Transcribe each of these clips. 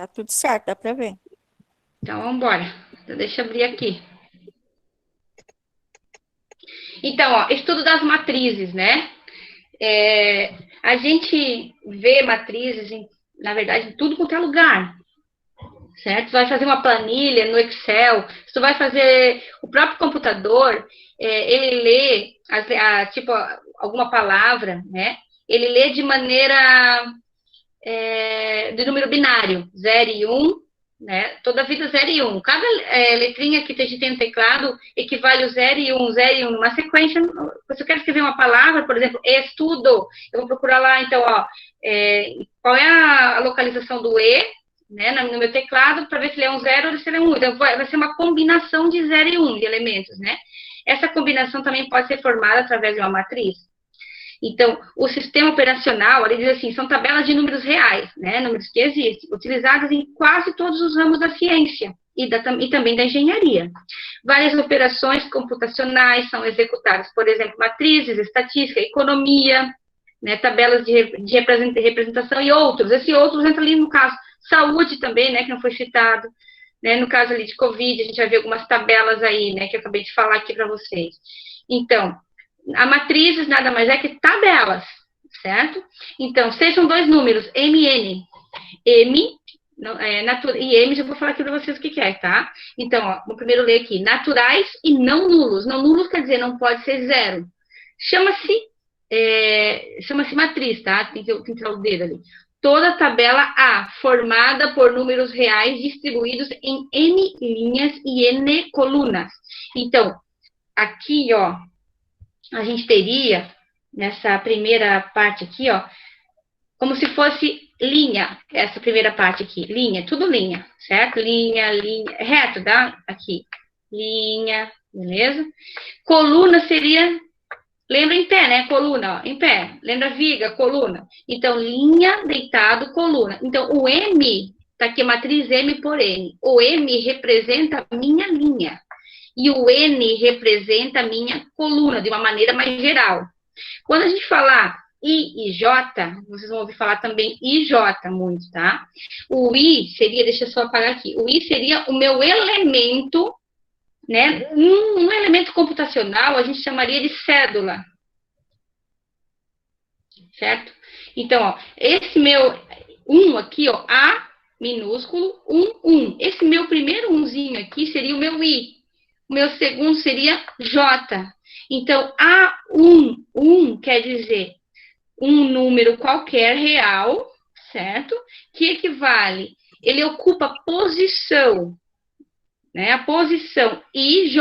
Tá tudo certo, dá para ver. Então, vamos embora. Então, deixa eu abrir aqui. Então, ó, estudo das matrizes, né? A gente vê matrizes, na verdade, em tudo quanto é lugar, certo? Tu vai fazer uma planilha no Excel, se tu vai fazer o próprio computador, ele lê, tipo, alguma palavra, né? Ele lê de maneira de número binário, 0 e 1, né? Toda vida 0 e 1. Cada letrinha que a gente tem no teclado equivale ao 0 e 1, 0 e 1. Uma sequência, se eu quero escrever uma palavra, por exemplo, estudo, eu vou procurar lá, então, ó, qual é a localização do E, né, no meu teclado, para ver se ele é um 0 ou se ele é um 1. Então, vai ser uma combinação de 0 e 1 de elementos, né? Essa combinação também pode ser formada através de uma matriz. Então, o sistema operacional, ele diz assim, são tabelas de números reais, né, números que existem, utilizadas em quase todos os ramos da ciência e também da engenharia. Várias operações computacionais são executadas, por exemplo, matrizes, estatística, economia, né, tabelas de representação e outros. Esse outros entra ali no caso saúde também, né, que não foi citado, né, no caso ali de Covid, a gente vai ver algumas tabelas aí, né, que eu acabei de falar aqui para vocês. Então, a matrizes nada mais é que tabelas, certo? Então, sejam dois números, MN. M e M, já vou falar aqui para vocês o que é, tá? Então, ó, vou primeiro ler aqui. Naturais e não nulos. Não nulos quer dizer não pode ser zero. Chama-se matriz, tá? Tem que tirar o dedo ali. Toda tabela A, formada por números reais distribuídos em N linhas e N colunas. Então, aqui, ó, a gente teria, nessa primeira parte aqui, ó, como se fosse linha, essa primeira parte aqui, linha, tudo linha, certo? Linha, reto, tá? Aqui, linha, beleza? Coluna seria, lembra em pé, né? Coluna, ó, em pé. Lembra viga, coluna. Então, linha, deitado, coluna. Então, o M, tá aqui a matriz M por N. O M representa a minha linha. E o N representa a minha coluna, de uma maneira mais geral. Quando a gente falar I e J, vocês vão ouvir falar também IJ muito, tá? O I seria, deixa eu só apagar aqui, o I seria o meu elemento, né? Um elemento computacional a gente chamaria de cédula, certo? Então, ó, esse meu 1 aqui, ó, A minúsculo, 1. Esse meu primeiro 1zinho aqui seria o meu I. O meu segundo seria J. Então, A1 quer dizer um número qualquer real, certo? Que equivale, ele ocupa a posição, né? A posição IJ,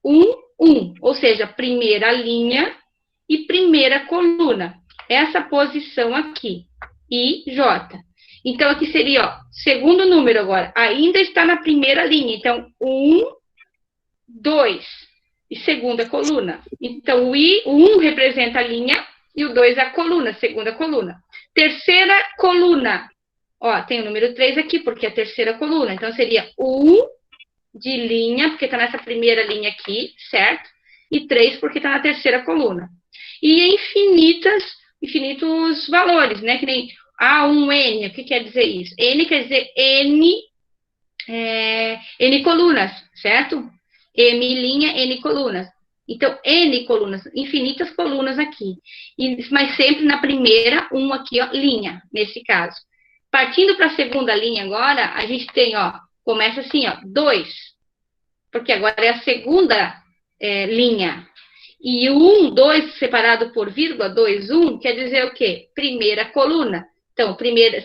1, ou seja, primeira linha e primeira coluna. Essa posição aqui, IJ. Então, aqui seria, ó, segundo número agora, ainda está na primeira linha. Então, 2 e segunda coluna. Então, o 1 representa a linha e o 2 a coluna, segunda coluna. Terceira coluna. Ó, tem o número 3 aqui, porque é a terceira coluna. Então, seria 1 de linha, porque está nessa primeira linha aqui, certo? E 3 porque está na terceira coluna. E infinitos valores, né? Que nem A1N, o que quer dizer isso? N quer dizer N colunas, certo? M', N colunas. Então, N colunas, infinitas colunas aqui. Mas sempre na primeira, aqui, ó, linha, nesse caso. Partindo para a segunda linha agora, a gente tem, ó, começa assim, ó, 2. Porque agora é a segunda linha. E o 2 separado por vírgula, 2, 1, quer dizer o quê? Primeira coluna. Então,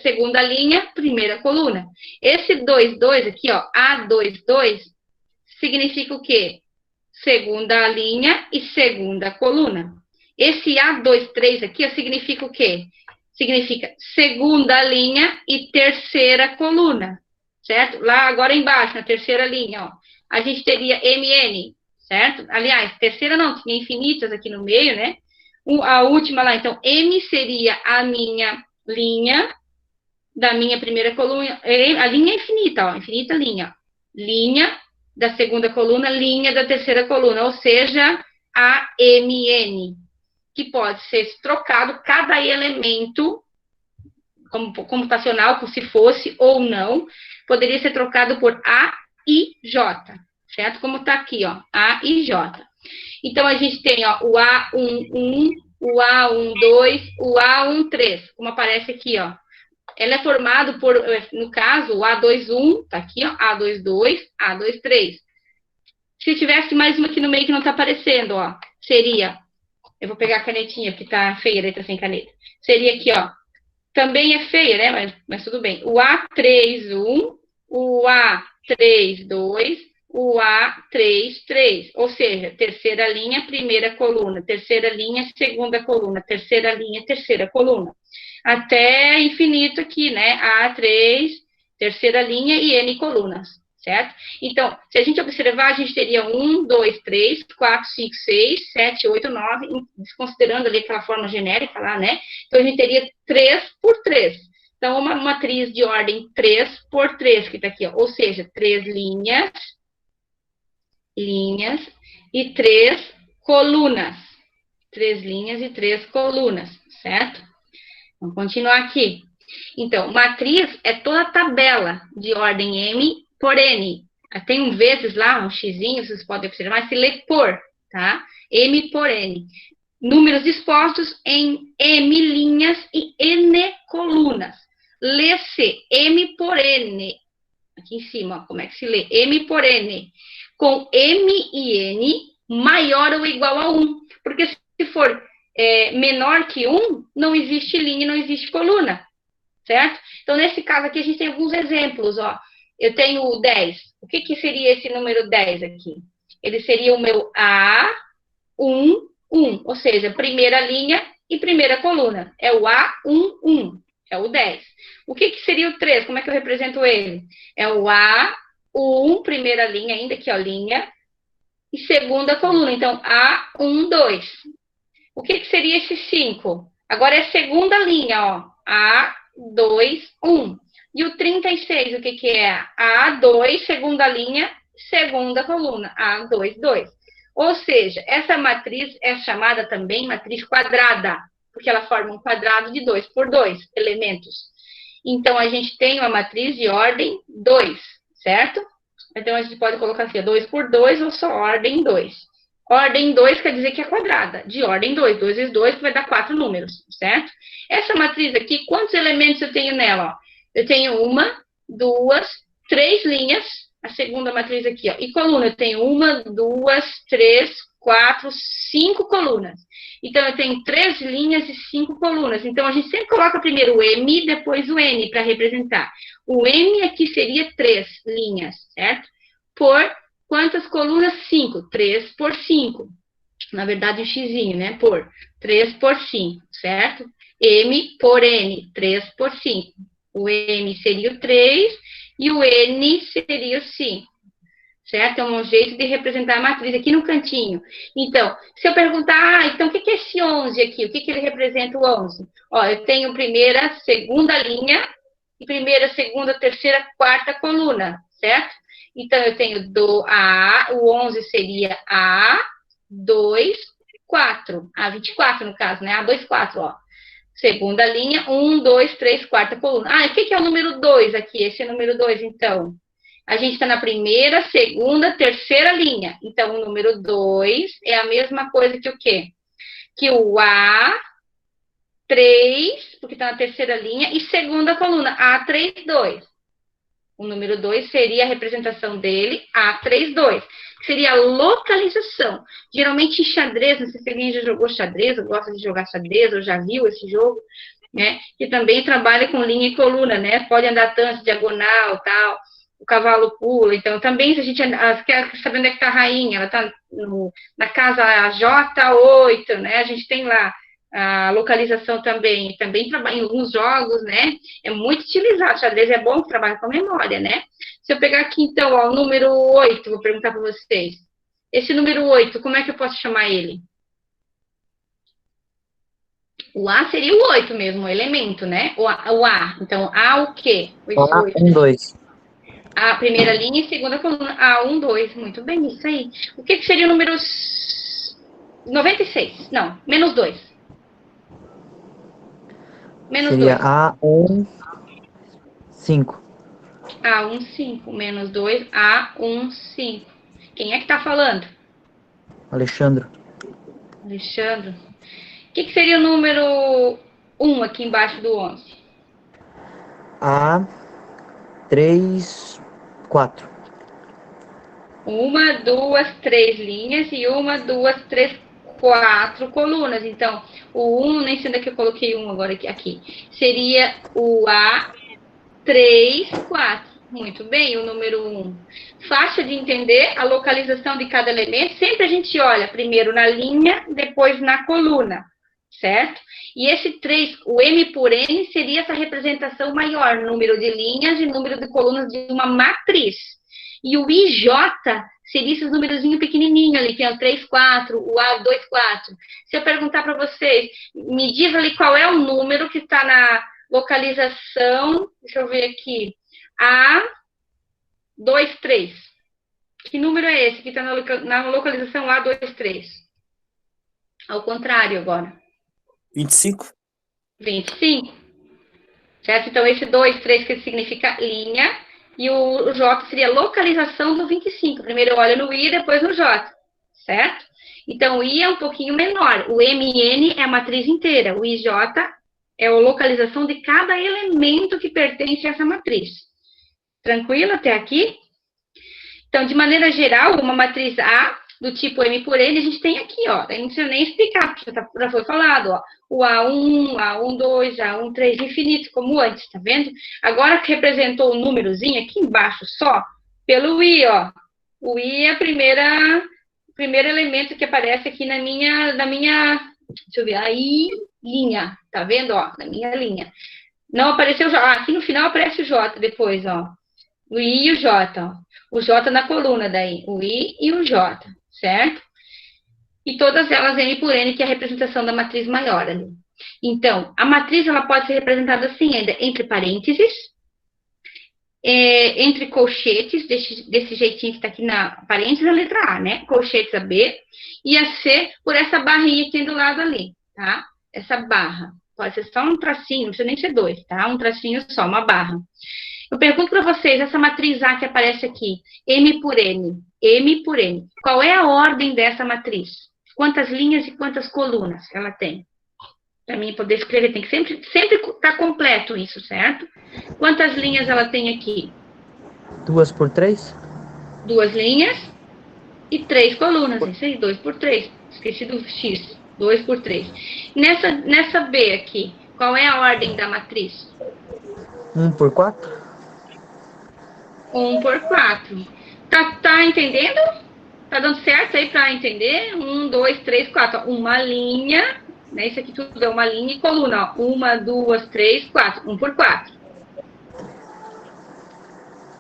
segunda linha, primeira coluna. Esse 2, 2 aqui, ó, A2, 2, significa o quê? Segunda linha e segunda coluna. Esse A2, 3 aqui, ó, significa o quê? Significa segunda linha e terceira coluna, certo? Lá agora embaixo, na terceira linha, ó, a gente teria MN, certo? Aliás, terceira não, tinha infinitas aqui no meio, né? A última lá, então, M seria a minha linha da minha primeira coluna, a linha infinita, ó, infinita linha. Linha da segunda coluna, linha da terceira coluna, ou seja, a MN, que pode ser trocado cada elemento, computacional, como se fosse ou não, poderia ser trocado por A e J, certo? Como está aqui, ó, A e J. Então, a gente tem, ó, o A11, o A12, o A13, como aparece aqui, ó. Ela é formado por, no caso, o A21, tá aqui, ó, A22, A23. Se tivesse mais uma aqui no meio que não tá aparecendo, ó, seria, eu vou pegar a canetinha, porque tá feia a letra sem caneta. Seria aqui, ó, também é feia, né, mas tudo bem. O A31, o A32, o A33, ou seja, terceira linha, primeira coluna, terceira linha, segunda coluna, terceira linha, terceira coluna. Até infinito aqui, né? A3, terceira linha e N colunas, certo? Então, se a gente observar, a gente teria 1, 2, 3, 4, 5, 6, 7, 8, 9, desconsiderando ali aquela forma genérica lá, né? Então, a gente teria 3 por 3. Então, uma matriz de ordem 3 por 3, que está aqui, ó, ou seja, 3 linhas e 3 colunas. 3 linhas e 3 colunas, certo? Vamos continuar aqui. Então, matriz é toda a tabela de ordem M por N. Tem um vezes lá, um xzinho, vocês podem observar, se lê por, tá? M por N. Números dispostos em M linhas e N colunas. Lê-se M por N. Aqui em cima, ó, como é que se lê? M por N. Com M e N maior ou igual a 1. Porque se for menor que 1, não existe linha, não existe coluna, certo? Então, nesse caso aqui, a gente tem alguns exemplos, ó. Eu tenho o 10. O que seria esse número 10 aqui? Ele seria o meu A11, ou seja, primeira linha e primeira coluna. É o A11, é o 10. O que seria o 3? Como é que eu represento ele? É o A1, primeira linha, ainda aqui, ó, linha, e segunda coluna. Então, A12. O que seria esse 5? Agora é segunda linha, ó. A21. E o 36, o que é? A2, segunda linha, segunda coluna. A22. Ou seja, essa matriz é chamada também matriz quadrada, porque ela forma um quadrado de 2 por 2 elementos. Então, a gente tem uma matriz de ordem 2, certo? Então, a gente pode colocar assim, 2 por 2 ou só ordem 2. Ordem 2 quer dizer que é quadrada. De ordem 2. 2 vezes 2 vai dar 4 números, certo? Essa matriz aqui, quantos elementos eu tenho nela? Ó? Eu tenho 1, 2, 3 linhas. A segunda matriz aqui, ó. E coluna, eu tenho 1, 2, 3, 4, 5 colunas. Então, eu tenho 3 linhas e 5 colunas. Então, a gente sempre coloca primeiro o M, depois o N, para representar. O M aqui seria 3 linhas, certo? Por quantas colunas? 5. 3 por 5. Na verdade, um xzinho, né? Por 3 por 5, certo? M por N, 3 por 5. O M seria o 3 e o N seria o 5. Certo? É um jeito de representar a matriz aqui no cantinho. Então, se eu perguntar, então o que é esse 11 aqui? O que ele representa o 11? Ó, eu tenho primeira, segunda linha, e primeira, segunda, terceira, quarta coluna, certo? Então, eu tenho o 11 seria A2, 4. A24, no caso, né? A2, 4, ó. Segunda linha, 1, 2, 3, quarta coluna. Ah, e o que é o número 2 aqui? Esse é o número 2, então. A gente está na primeira, segunda, terceira linha. Então, o número 2 é a mesma coisa que o quê? Que o A3, porque está na terceira linha, e segunda coluna, A3, 2. O número 2 seria a representação dele, A32, que seria a localização. Geralmente em xadrez, não sei se alguém já jogou xadrez, ou gosta de jogar xadrez, ou já viu esse jogo, né? Que também trabalha com linha e coluna, né? Pode andar tanto, diagonal, tal. O cavalo pula, então também se a gente quer saber onde é que está a rainha, ela está na casa J8, né? A gente tem lá a localização também trabalha em alguns jogos, né? É muito utilizado, xadrez é bom que trabalha com memória, né? Se eu pegar aqui, então, ó, o número 8, vou perguntar para vocês. Esse número 8, como é que eu posso chamar ele? O A seria o 8 mesmo, o elemento, né? O A. Então, A o quê? A, 1, 2. A primeira linha e segunda coluna. A1, 2. Muito bem, isso aí. O que seria o número 96? Não, menos 2. Menos Seria 2. A1, 5. A1, 5. Menos 2, A1, 5. Quem é que tá falando? Alexandre. Alexandre. O que seria o número 1 aqui embaixo do 11? A3, 4. Uma, duas, três linhas e uma, duas, três, quatro colunas. Então, o 1, nem sei onde é que eu coloquei 1 agora aqui. Seria o A3, 4. Muito bem, o número 1. Fácil de entender a localização de cada elemento. Sempre a gente olha primeiro na linha, depois na coluna, certo? E esse 3, o M por N, seria essa representação maior, número de linhas e número de colunas de uma matriz. E o IJ seria esses númerozinhos pequenininhos ali, que é o 3, 4, o A2, 4. Se eu perguntar para vocês, me diz ali qual é o número que está na localização, deixa eu ver aqui, A2, 3. Que número é esse que está na localização A2, 3? Ao contrário agora. 25. 25. Certo? Então, esse 2, 3 que significa linha, e o J seria localização do 25. Primeiro eu olho no I, depois no J, certo? Então, o I é um pouquinho menor. O MN é a matriz inteira. O IJ é a localização de cada elemento que pertence a essa matriz. Tranquilo até aqui? Então, de maneira geral, uma matriz A do tipo M por N, a gente tem aqui, ó. Não precisa nem explicar, porque já foi falado, ó. O A1, A12, A13, infinito, como antes, tá vendo? Agora que representou o númerozinho aqui embaixo só, pelo I, ó. O I é o primeiro elemento que aparece aqui na minha, deixa eu ver, aí, linha, tá vendo, ó, na minha linha. Não apareceu o J, aqui no final aparece o J depois, ó. O I e o J, ó. O J na coluna daí, o I e o J, certo? E todas elas M por N, que é a representação da matriz maior ali. Então, a matriz ela pode ser representada assim ainda, entre parênteses, entre colchetes, desse jeitinho que está aqui na parênteses, a letra A, né? Colchetes a B, e a C por essa barrinha que tem do lado ali, tá? Essa barra. Pode ser só um tracinho, não precisa nem ser dois, tá? Um tracinho só, uma barra. Eu pergunto para vocês, essa matriz A que aparece aqui, M por N, qual é a ordem dessa matriz? Quantas linhas e quantas colunas ela tem? Para mim poder escrever, tem que sempre estar completo isso, certo? Quantas linhas ela tem aqui? 2 por 3? 2 linhas e 3 colunas, isso aí, 2 por 3. Esqueci do X, 2 por 3. Nessa B aqui, qual é a ordem da matriz? 1 por 4? 1 por 4. Tá entendendo? Tá dando certo aí para entender? 1, 2, 3, 4. Uma linha, né? Isso aqui tudo é uma linha e coluna, ó. 1, 2, 3, 4. 1 por 4.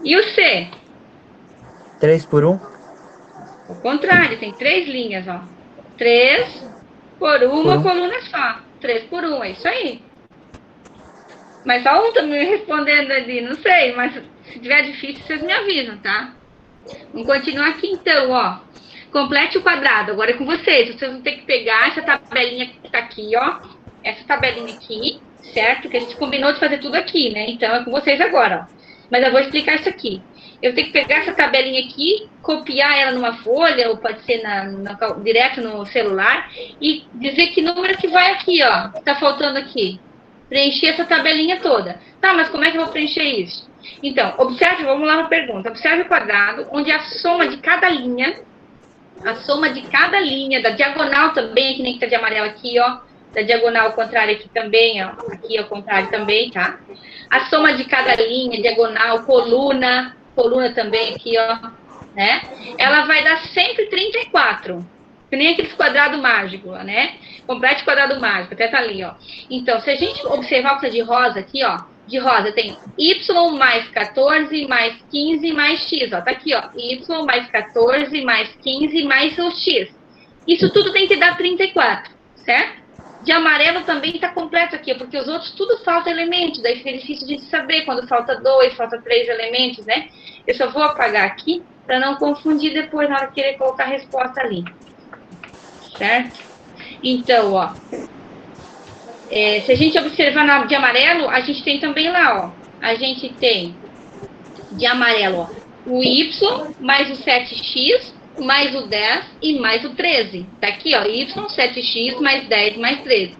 E o C? 3 por 1? O contrário, tem 3 linhas, ó. 3 por uma coluna só. 3 por 1, é isso aí. Mas só um tá me respondendo ali, não sei, mas se tiver difícil, vocês me avisam, tá? Vamos continuar aqui então, ó. Complete o quadrado, agora é com vocês. Vocês vão ter que pegar essa tabelinha que tá aqui, ó. Essa tabelinha aqui, certo? Que a gente combinou de fazer tudo aqui, né? Então é com vocês agora, ó. Mas eu vou explicar isso aqui. Eu tenho que pegar essa tabelinha aqui, copiar ela numa folha, ou pode ser direto no celular, e dizer que número que vai aqui, ó. Que tá faltando aqui. Preencher essa tabelinha toda. Tá, mas como é que eu vou preencher isso? Então, observe, vamos lá na pergunta. Observe o quadrado, onde a soma de cada linha, da diagonal também, que nem que tá de amarelo aqui, ó. Da diagonal ao contrário aqui também, ó. Aqui ao contrário também, tá? A soma de cada linha, diagonal, coluna também aqui, ó. Né? Ela vai dar sempre 34. Que nem aqueles quadrados mágicos, né? Complete quadrado mágico, até tá ali, ó. Então, se a gente observar o que é de rosa aqui, ó, de rosa tem y mais 14 mais 15 mais x, ó, tá aqui, ó, y mais 14 mais 15 mais o x. Isso tudo tem que dar 34, certo? De amarelo também tá completo aqui, porque os outros tudo falta elementos, daí fica difícil de saber quando falta 2, falta 3 elementos, né? Eu só vou apagar aqui para não confundir depois na hora de querer colocar a resposta ali. Certo? Então, ó, Se a gente observar de amarelo, a gente tem também lá, ó. A gente tem de amarelo, ó, o Y mais o 7x mais o 10 e mais o 13. Tá aqui, ó, Y, 7x mais 10 mais 13.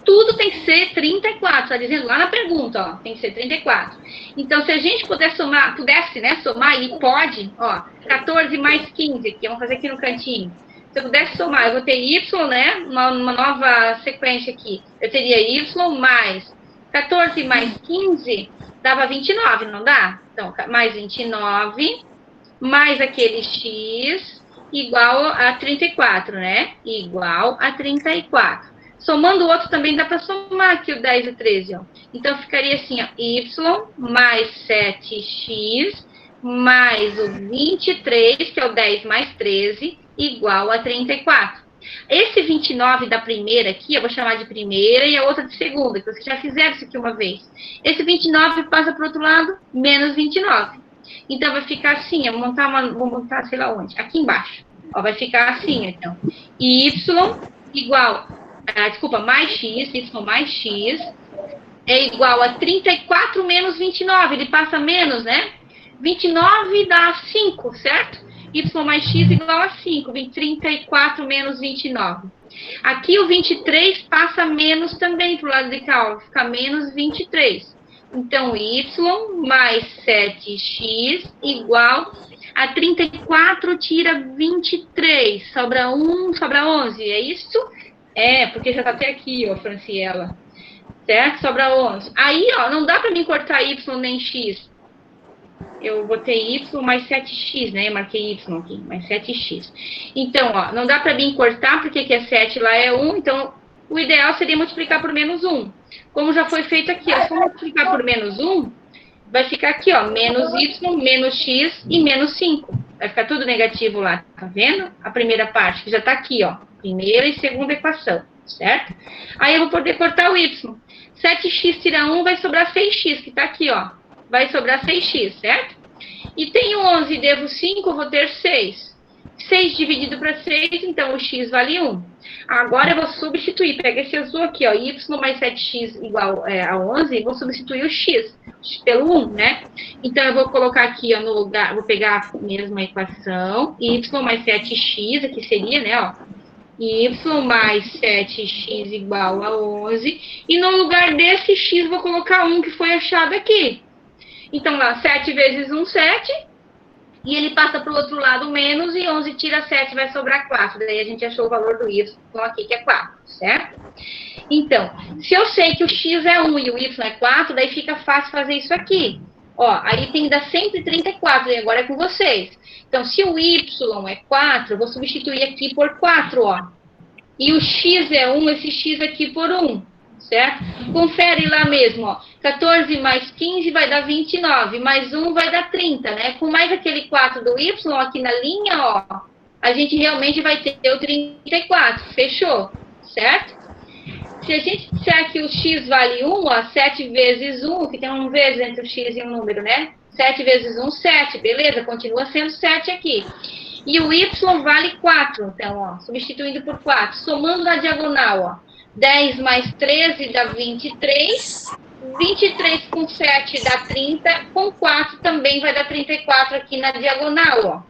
Tudo tem que ser 34, tá dizendo lá na pergunta, ó, tem que ser 34. Então, se a gente pudesse, né, somar, e pode, ó, 14 mais 15, que vamos fazer aqui no cantinho. Se eu pudesse somar, eu vou ter Y, né, uma nova sequência aqui. Eu teria Y mais 14 mais 15, dava 29, não dá? Então, mais 29, mais aquele X, igual a 34, né? Igual a 34. Somando o outro também dá para somar aqui o 10 e o 13, ó. Então, ficaria assim, ó, Y mais 7x mais o 23, que é o 10 mais 13, igual a 34. Esse 29 da primeira aqui, eu vou chamar de primeira e a outra de segunda, que vocês já fizeram isso aqui uma vez. Esse 29 passa para o outro lado, menos 29. Então, vai ficar assim, eu vou montar, sei lá onde, aqui embaixo. Ó, vai ficar assim, então. Y igual, mais x, y mais x, é igual a 34 menos 29. Ele passa menos, né? 29 dá 5, certo? Y mais x igual a 5. 34 menos 29. Aqui o 23 passa menos também para o lado de cá, ó, fica menos 23. Então, y mais 7x igual a 34 tira 23. Sobra 1, sobra 11. É isso? É, porque já está até aqui, ó, Franciela. Certo? Sobra 11. Aí, ó, não dá para mim cortar y nem x. Eu botei y mais 7x, né? Eu marquei y aqui, mais 7x. Então, ó, não dá para mim cortar, porque aqui é 7, lá é 1. Então, o ideal seria multiplicar por menos 1. Como já foi feito aqui, ó, se eu multiplicar por menos 1, vai ficar aqui, ó, menos y, menos x e menos 5. Vai ficar tudo negativo lá, tá vendo? A primeira parte, que já tá aqui, ó. Primeira e segunda equação, certo? Aí eu vou poder cortar o y. 7x tira 1, vai sobrar 6x, que tá aqui, ó. Vai sobrar 6x, certo? E tenho 11, devo 5, vou ter 6. 6 dividido para 6, então o x vale 1. Agora eu vou substituir, pega esse azul aqui, ó, y mais 7x igual a 11, vou substituir o x pelo 1, né? Então eu vou colocar aqui, ó, no lugar, vou pegar a mesma equação, y mais 7x, aqui seria, né, ó, y mais 7x igual a 11, e no lugar desse x vou colocar 1 que foi achado aqui. Então lá, 7 vezes 1, 7, e ele passa para o outro lado menos, e 11 tira 7, vai sobrar 4. Daí a gente achou o valor do y aqui, que é 4, certo? Então, se eu sei que o x é 1 e o y é 4, daí fica fácil fazer isso aqui. Ó, aí tem que dar sempre 34, e agora é com vocês. Então, se o y é 4, eu vou substituir aqui por 4, ó. E o x é 1, esse x aqui por 1, certo? Confere lá mesmo, ó. 14 mais 15 vai dar 29, mais 1 vai dar 30, né? Com mais aquele 4 do y aqui na linha, ó, a gente realmente vai ter o 34, fechou, certo? Se a gente disser que o x vale 1, ó, 7 vezes 1, que tem um vezes entre o x e um número, né? 7 vezes 1, 7, beleza? Continua sendo 7 aqui. E o y vale 4, então, ó, substituindo por 4, somando na diagonal, ó. 10 mais 13 dá 23, 23 com 7 dá 30, com 4 também vai dar 34 aqui na diagonal, ó,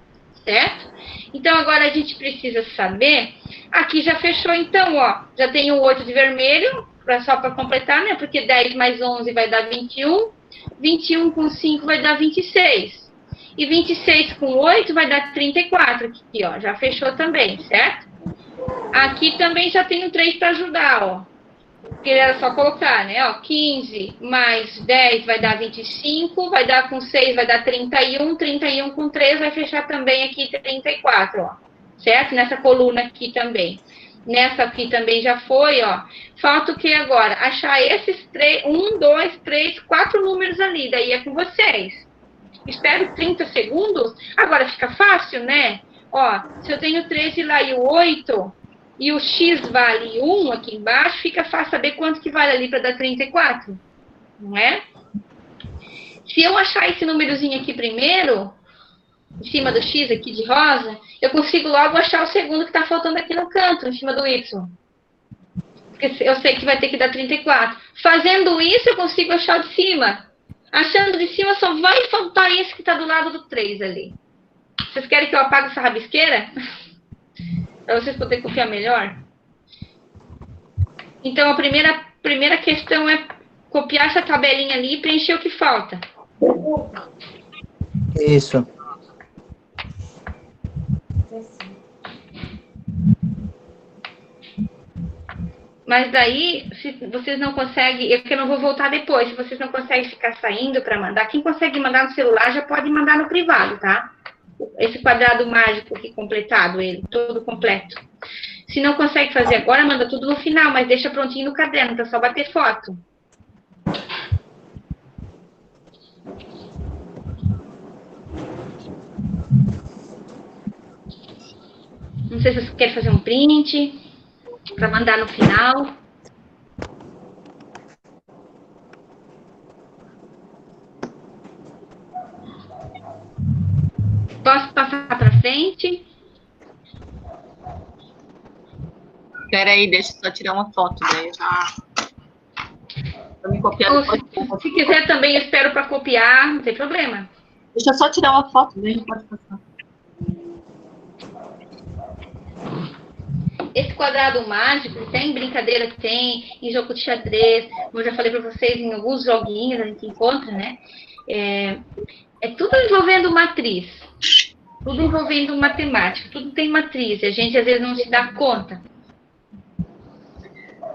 certo? Então, agora a gente precisa saber, aqui já fechou então, ó, já tem o 8 de vermelho, só para completar, né, porque 10 mais 11 vai dar 21, 21 com 5 vai dar 26, e 26 com 8 vai dar 34 aqui, ó, já fechou também, certo? Aqui também já tenho 3 para ajudar, ó. Porque era só colocar, né? Ó, 15 mais 10 vai dar 25, vai dar com 6 vai dar 31, 31 com 3 vai fechar também aqui 34, ó. Certo? Nessa coluna aqui também. Nessa aqui também já foi, ó. Falta o que agora? Achar esses 3, 1, 2, 3, 4 números ali, daí é com vocês. Espero 30 segundos. Agora fica fácil, né? Ó, se eu tenho 13 lá e o 8, e o x vale 1 aqui embaixo, fica fácil saber quanto que vale ali para dar 34, não é? Se eu achar esse númerozinho aqui primeiro, em cima do x aqui de rosa, eu consigo logo achar o segundo que está faltando aqui no canto, em cima do y. Porque eu sei que vai ter que dar 34. Fazendo isso, eu consigo achar de cima. Achando de cima, só vai faltar esse que está do lado do 3 ali. Vocês querem que eu apague essa rabisqueira? Para vocês poderem copiar melhor? Então, a primeira questão é copiar essa tabelinha ali e preencher o que falta. Isso. Mas daí, se vocês não conseguem, eu que não vou voltar depois, se vocês não conseguem ficar saindo para mandar, quem consegue mandar no celular já pode mandar no privado, tá? Esse quadrado mágico aqui completado, ele, todo completo. Se não consegue fazer agora, manda tudo no final, mas deixa prontinho no caderno, para só bater foto. Não sei se vocês querem fazer um print para mandar no final. Posso passar para frente? Espera aí, deixa eu só tirar uma foto, daí já... Vou me copiar depois. Se quiser também, eu espero para copiar, não tem problema. Deixa eu só tirar uma foto, daí pode passar. Esse quadrado mágico tem brincadeira, tem em jogo de xadrez, como eu já falei para vocês, em alguns joguinhos a gente encontra, né? É tudo envolvendo matriz, tudo envolvendo matemática, tudo tem matriz, e a gente às vezes não se dá conta.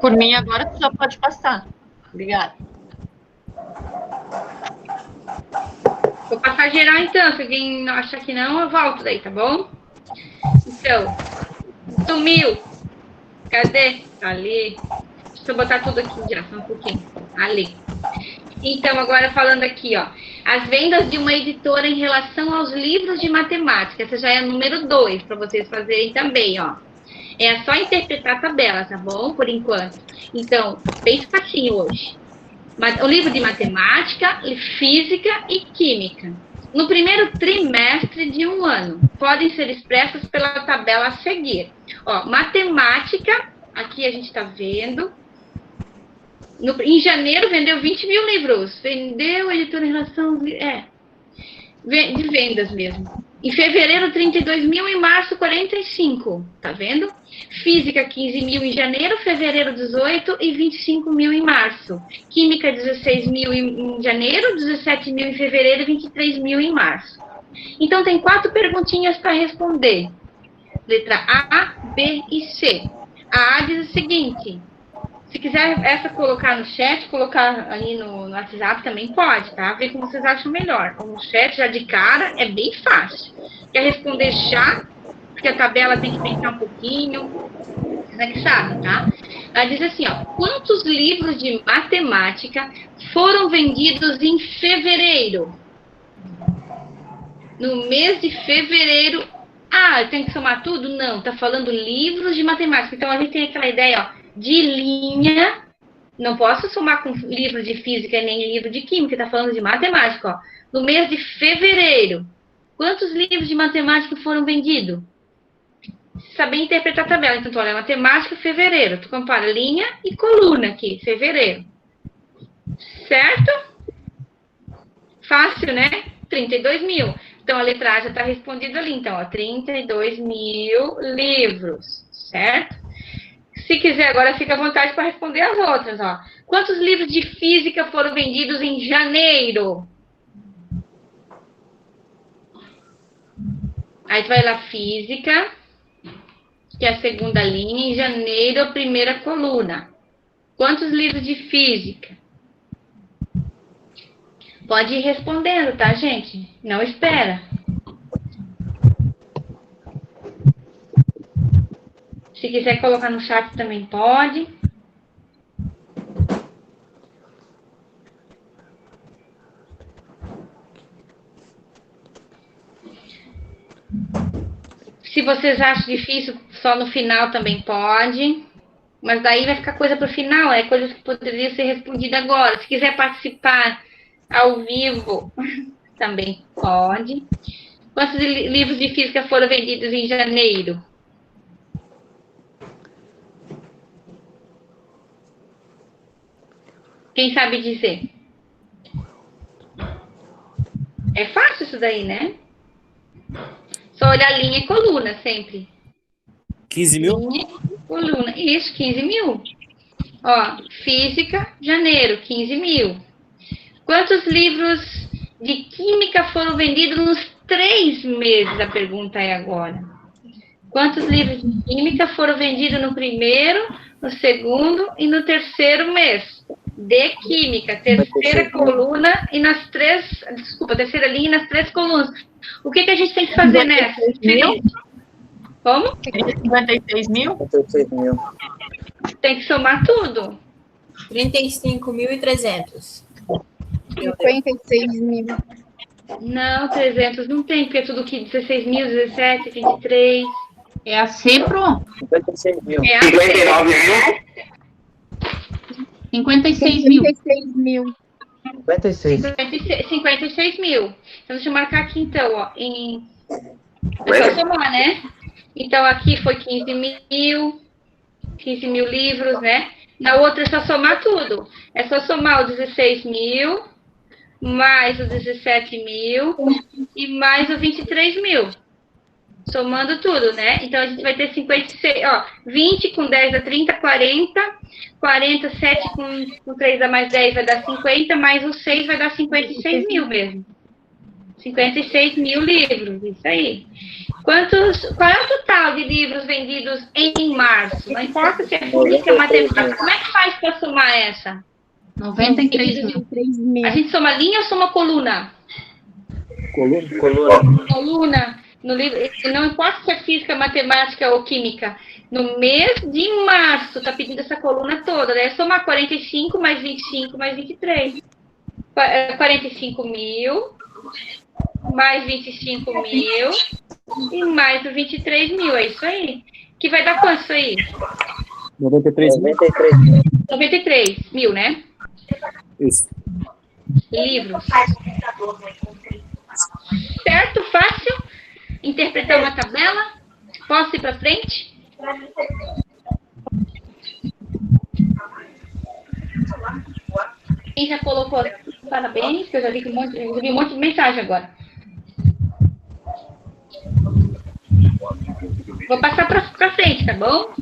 Por mim, agora tu já pode passar. Obrigada. Vou passar geral então, se alguém achar que não, eu volto daí, tá bom? Então, sumiu. Cadê? Ali. Deixa eu botar tudo aqui já, só um pouquinho. Ali. Então, agora falando aqui, ó. As vendas de uma editora em relação aos livros de matemática. Essa já é a número 2, para vocês fazerem também, ó. É só interpretar a tabela, tá bom? Por enquanto. Então, bem facinho hoje. O livro de matemática, física e química. No primeiro trimestre de um ano, podem ser expressas pela tabela a seguir. Ó, matemática, aqui a gente está vendo. Em janeiro, vendeu 20 mil livros. Vendeu, editora em relação... de vendas mesmo. Em fevereiro, 32 mil. Em março, 45. Tá vendo? Física, 15 mil em janeiro. Fevereiro, 18. E 25 mil em março. Química, 16 mil em janeiro. 17 mil em fevereiro. E 23 mil em março. Então, tem 4 perguntinhas para responder. Letra A, B e C. A diz o seguinte... Se quiser essa colocar no chat, colocar ali no WhatsApp também pode, tá? Ver como vocês acham melhor. Como o chat já de cara é bem fácil. Quer responder já, porque a tabela tem que pensar um pouquinho. Vocês é que sabem, tá? Ela diz assim, ó. Quantos livros de matemática foram vendidos em fevereiro? No mês de fevereiro. Ah, tem que somar tudo? Não, tá falando livros de matemática. Então, a gente tem aquela ideia, ó. De linha, não posso somar com livro de física nem livro de química, está falando de matemática. Ó. No mês de fevereiro, quantos livros de matemática foram vendidos? Saber interpretar a tabela. Então, tu olha, matemática, fevereiro. Tu compara linha e coluna aqui, fevereiro. Certo? Fácil, né? 32 mil. Então, a letra A já está respondida ali. Então, ó, 32 mil livros, certo? Se quiser, agora fica à vontade para responder as outras, ó. Quantos livros de física foram vendidos em janeiro? Aí tu vai lá, física, que é a segunda linha, em janeiro, a primeira coluna. Quantos livros de física? Pode ir respondendo, tá, gente? Não espera. Se quiser colocar no chat também pode. Se vocês acham difícil, só no final também pode. Mas daí vai ficar coisa para o final, é coisa que poderia ser respondida agora. Se quiser participar ao vivo, também pode. Quantos livros de física foram vendidos em janeiro? Quem sabe dizer? É fácil isso daí, né? Só olhar linha e coluna sempre. 15 mil? Linha e coluna. Isso, 15 mil. Ó, física, janeiro, 15 mil. Quantos livros de química foram vendidos nos 3 meses? A pergunta é agora. Quantos livros de química foram vendidos no primeiro, no segundo e no terceiro mês? De química, terceira coluna e nas 3, desculpa, terceira linha e nas 3 colunas. O que a gente tem que fazer nessa? Como? 56 mil? 56 mil. Tem que somar tudo. 35.300. 56 mil. Não, 300 não tem, porque é tudo que 16 mil, 17, 23. É a CEPRO? 56 mil. É a 59 mil? 56 mil. 56 mil. 56. 56 mil. Então, deixa eu marcar aqui, então, ó, é só somar, né? Então, aqui foi 15 mil livros, né? Na outra é só somar tudo. É só somar os 16 mil, mais os 17 mil e mais os 23 mil. Somando tudo, né? Então, a gente vai ter 56, ó, 20 com 10 dá 30, 40, 47 com 3 dá mais 10 vai dar 50, mais o 6 vai dar 56 mil mesmo. 56 mil livros, isso aí. Qual é o total de livros vendidos em março? Não importa se é física ou matemática. Como é que faz para somar essa? 93 mil. 3 mil. A gente soma linha ou soma coluna? Coluna. Coluna. No livro, não importa se é física, matemática ou química. No mês de março, está pedindo essa coluna toda, né? Somar 45 mais 25 mais 23. 45 mil, mais 25 mil e mais os 23 mil. É isso aí. Que vai dar quanto isso aí? 93 mil? 93 mil. 93 mil, né? Isso. Livros. Certo? Fácil? Interpretar uma tabela? Posso ir para frente? Quem já colocou parabéns, que eu já vi um monte de mensagem agora. Vou passar para frente, tá bom?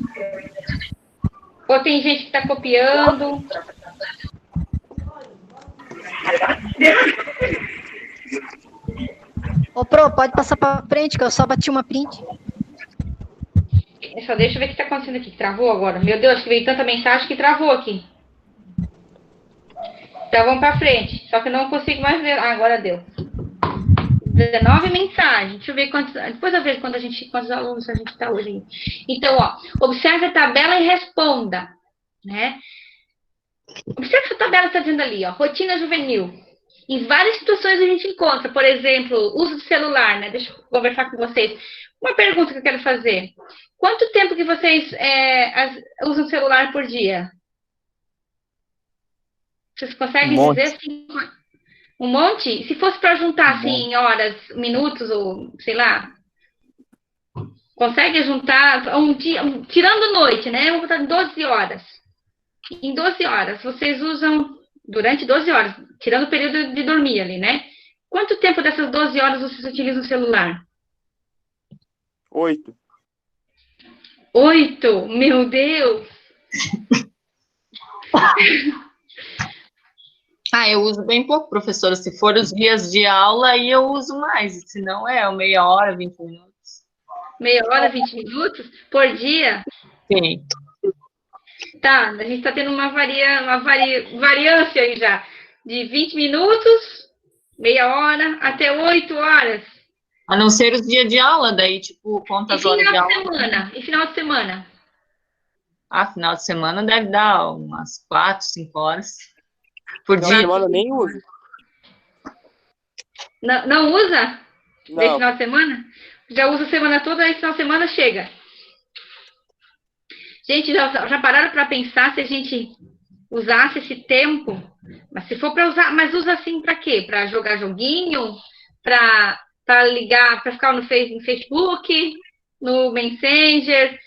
Ou tem gente que está copiando? Ô, Pro, pode passar pra frente, que eu só bati uma print. Só deixa eu ver o que está acontecendo aqui. Travou agora. Meu Deus, que veio tanta mensagem que travou aqui. Então vamos para frente. Só que eu não consigo mais ver. Ah, agora deu. 19 mensagens. Deixa eu ver quantos. Depois eu vejo quantos alunos a gente está hoje. Então, ó, observe a tabela e responda, né? Observe que a tabela está dizendo ali, ó, rotina juvenil. Em várias situações a gente encontra, por exemplo, uso de celular, né? Deixa eu conversar com vocês. Uma pergunta que eu quero fazer. Quanto tempo que vocês usam celular por dia? Vocês conseguem dizer assim? Um monte? Se fosse para juntar assim em horas, minutos ou sei lá, consegue juntar um dia, tirando noite, né? Vamos botar em 12 horas. Em 12 horas, vocês usam, durante 12 horas, tirando o período de dormir ali, né? Quanto tempo dessas 12 horas vocês utilizam o celular? 8. 8? Meu Deus! Eu uso bem pouco, professora. Se for os dias de aula, aí eu uso mais. Se não, meia hora, 20 minutos. Meia hora, 20 minutos por dia? Sim. Tá, a gente está tendo uma variância aí já. De 20 minutos, meia hora, até 8 horas. A não ser os dias de aula, daí, tipo, quantas horas de aula? E final de semana? Final de semana deve dar umas 4, 5 horas. Por Final dia. de semana eu nem uso. Não usa? Não. Nesse final de semana? Já usa a semana toda, aí final de semana chega. Gente, já pararam para pensar se a gente usasse esse tempo? Mas se for para usar, mas usa assim para quê? Para jogar joguinho? Para ligar, para ficar no Facebook, no Messenger,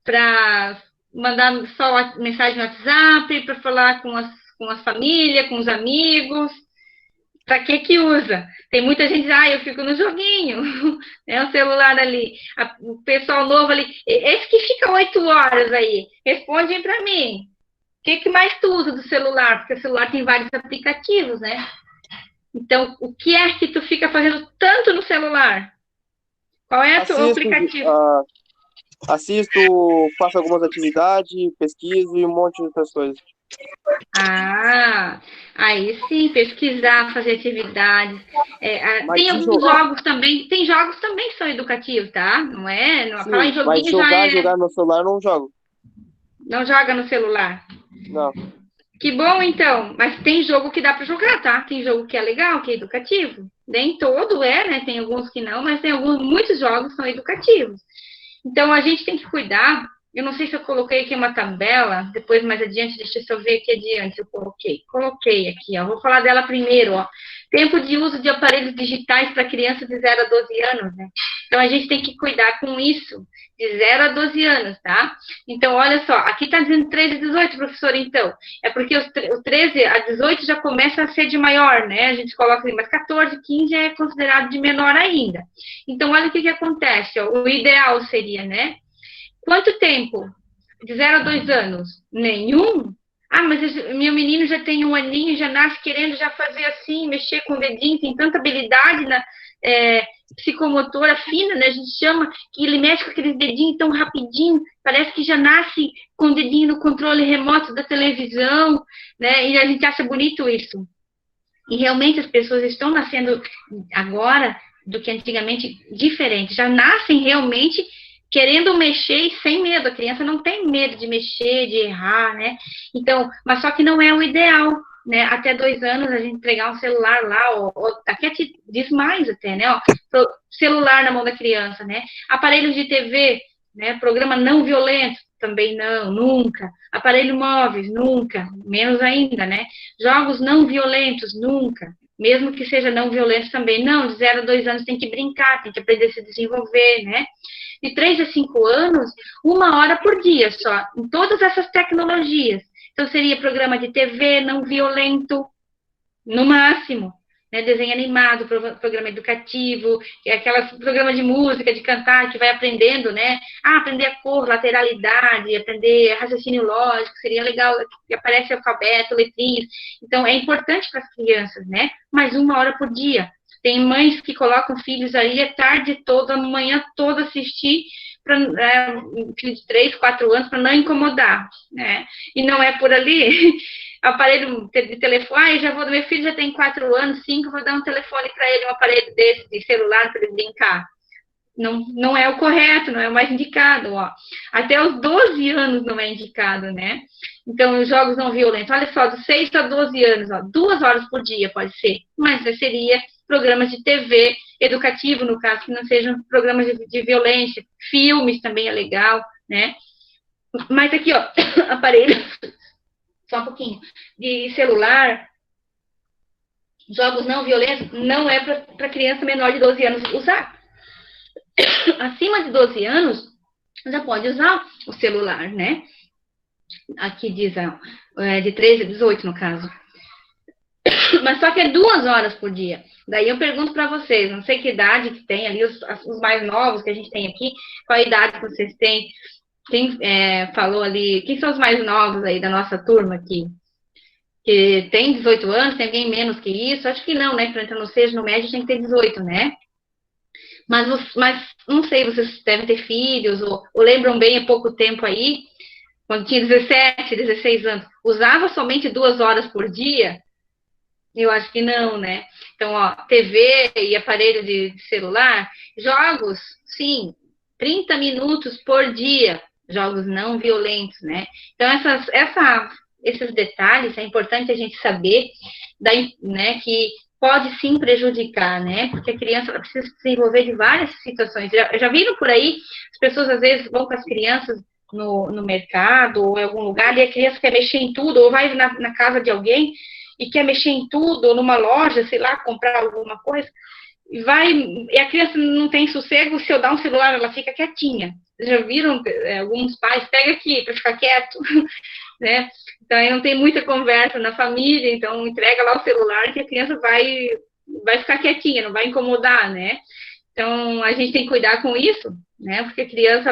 para mandar só mensagem no WhatsApp, para falar com com a família, com os amigos. Para que usa? Tem muita gente que diz, eu fico no joguinho, né, o celular ali. O pessoal novo ali, esse que fica 8 horas aí, responde para mim. O que mais tu usa do celular? Porque o celular tem vários aplicativos, né? Então, o que é que tu fica fazendo tanto no celular? Qual é o teu aplicativo? Assisto, faço algumas atividades, pesquiso e um monte de outras coisas. Aí sim, pesquisar, fazer atividades. Mas Tem alguns jogos também, tem jogos também que são educativos, tá? Não é? Não, Sim, falar em mas joguinho jogar no celular eu não jogo. Não joga no celular. Não. Que bom, então. Mas tem jogo que dá para jogar, tá? Tem jogo que é legal, que é educativo. Nem todo né? Tem alguns que não, mas tem muitos jogos que são educativos. Então, a gente tem que cuidar. Eu não sei se eu coloquei aqui uma tabela, depois mais adiante, deixa eu ver aqui adiante, eu coloquei. Coloquei aqui, ó. Vou falar dela primeiro, ó. Tempo de uso de aparelhos digitais para crianças de 0 a 12 anos, né? Então, a gente tem que cuidar com isso, de 0 a 12 anos, tá? Então, olha só, aqui está dizendo 13 a 18, professora, então. É porque o 13 a 18 já começa a ser de maior, né? A gente coloca ali, mas 14, 15 é considerado de menor ainda. Então, olha o que acontece, ó. O ideal seria, né? Quanto tempo? De 0 a 2 anos? Nenhum? Mas meu menino já tem 1 aninho, já nasce querendo já fazer assim, mexer com o dedinho, tem tanta habilidade na psicomotora fina, né? A gente chama que ele mexe com aqueles dedinhos tão rapidinho, parece que já nasce com o dedinho no controle remoto da televisão, né? E a gente acha bonito isso. E realmente as pessoas estão nascendo agora do que antigamente diferente, já nascem realmente querendo mexer e sem medo. A criança não tem medo de mexer, de errar, né? Então, mas só que não é o ideal, né? Até 2 anos a gente entregar um celular lá, ou aqui diz mais até, né? Celular na mão da criança, né? Aparelhos de TV, né? Programa não violento, também não, nunca. Aparelhos móveis, nunca, menos ainda, né? Jogos não violentos, nunca. Mesmo que seja não violento também, não. De 0 a 2 anos tem que brincar, tem que aprender a se desenvolver, né? De 3 a 5 anos, 1 hora por dia só, em todas essas tecnologias. Então, seria programa de TV não violento, no máximo, né? Desenho animado, programa educativo, aquelas programas de música, de cantar, que vai aprendendo, né? Aprender a cor, lateralidade, aprender raciocínio lógico, seria legal, que aparece alfabeto, letrinhas. Então, é importante para as crianças, né? Mas 1 hora por dia. Tem mães que colocam filhos ali a tarde toda, a manhã toda assistir, filho de 3, 4 anos, para não incomodar, né? E não é por ali. Aparelho de telefone, meu filho já tem 4 anos, 5, vou dar um telefone para ele, um aparelho desse, de celular, para ele brincar. Não é o correto, não é o mais indicado, ó. Até os 12 anos não é indicado, né? Então, os jogos não violentos, olha só, dos 6 a 12 anos, ó, 2 horas por dia pode ser, mas seria programas de TV educativo, no caso, que não sejam programas de violência, filmes também é legal, né? Mas aqui, ó, aparelho, só um pouquinho, de celular, jogos não violentos, não é para criança menor de 12 anos usar. Acima de 12 anos, já pode usar o celular, né? Aqui diz, de 13 a 18, no caso. Mas só que é 2 horas por dia. Daí eu pergunto para vocês, não sei que idade que tem ali, os mais novos que a gente tem aqui, qual a idade que vocês têm? Quem falou ali, quem são os mais novos aí da nossa turma aqui? Que tem 18 anos, tem alguém menos que isso? Acho que não, né? Para entrar no SEJA, no médio, tem que ter 18, né? Mas não sei, vocês devem ter filhos, ou lembram bem há pouco tempo aí, quando tinha 17, 16 anos, usava somente 2 horas por dia? Eu acho que não, né? Então, ó, TV e aparelho de celular, jogos, sim, 30 minutos por dia, jogos não violentos, né? Então, esses detalhes é importante a gente saber, né, que pode sim prejudicar, né? Porque a criança precisa se desenvolver de várias situações. Já viram por aí, as pessoas às vezes vão com as crianças no mercado ou em algum lugar e a criança quer mexer em tudo, ou vai na casa de alguém e quer mexer em tudo, ou numa loja, sei lá, comprar alguma coisa, e a criança não tem sossego, se eu dar um celular, ela fica quietinha. Vocês já viram alguns pais, pega aqui para ficar quieto, né? Então, aí não tem muita conversa na família, então entrega lá o celular que a criança vai ficar quietinha, não vai incomodar, né? Então, a gente tem que cuidar com isso, né? Porque a criança,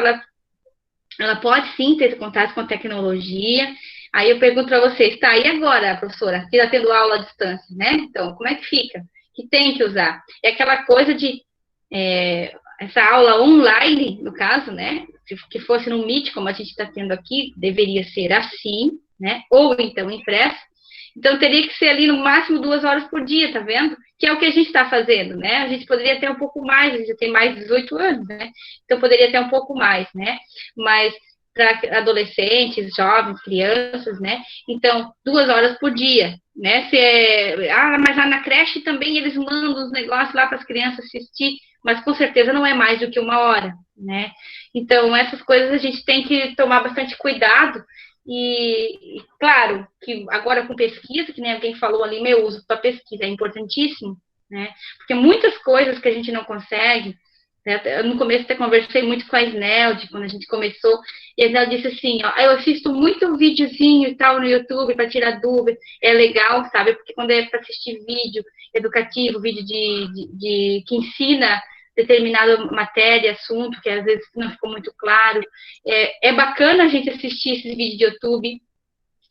ela pode sim ter contato com tecnologia. Aí eu pergunto para vocês, tá, e agora, professora? Que está tendo aula à distância, né? Então, como é que fica? Que tem que usar? É aquela coisa de essa aula online, no caso, né? Que fosse no Meet, como a gente está tendo aqui, deveria ser assim, né? Ou então impresso. Então, teria que ser ali no máximo 2 horas por dia, tá vendo? Que é o que a gente está fazendo, né? A gente poderia ter um pouco mais, a gente já tem mais de 18 anos, né? Então, poderia ter um pouco mais, né? Mas para adolescentes, jovens, crianças, né? Então, 2 horas por dia, né? Mas lá na creche também eles mandam os negócios lá para as crianças assistir, mas com certeza não é mais do que 1 hora, né? Então, essas coisas a gente tem que tomar bastante cuidado. E claro, que agora com pesquisa, que nem alguém falou ali, meu uso para pesquisa é importantíssimo, né? Porque muitas coisas que a gente não consegue, né? Eu, no começo até conversei muito com a Snelde, quando a gente começou, e a Snelde disse assim, ó, eu assisto muito videozinho e tal no YouTube para tirar dúvidas, é legal, sabe? Porque quando é para assistir vídeo educativo, vídeo que ensina determinada matéria, assunto, que às vezes não ficou muito claro. É bacana a gente assistir esses vídeos de YouTube,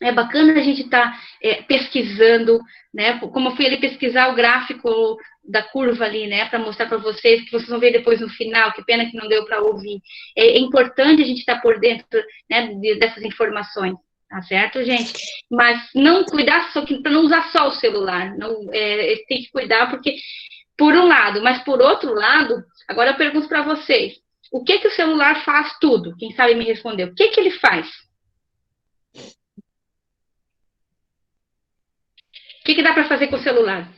é bacana a gente estar pesquisando, né? Como eu fui ali pesquisar o gráfico da curva ali, né? Para mostrar para vocês, que vocês vão ver depois no final, que pena que não deu para ouvir. É importante a gente estar por dentro, né, dessas informações. Tá certo, gente? Mas não cuidar só, para não usar só o celular. Não, tem que cuidar, porque por um lado, mas por outro lado, agora eu pergunto para vocês, o que o celular faz tudo? Quem sabe me responder. O que ele faz? O que dá para fazer com o celular?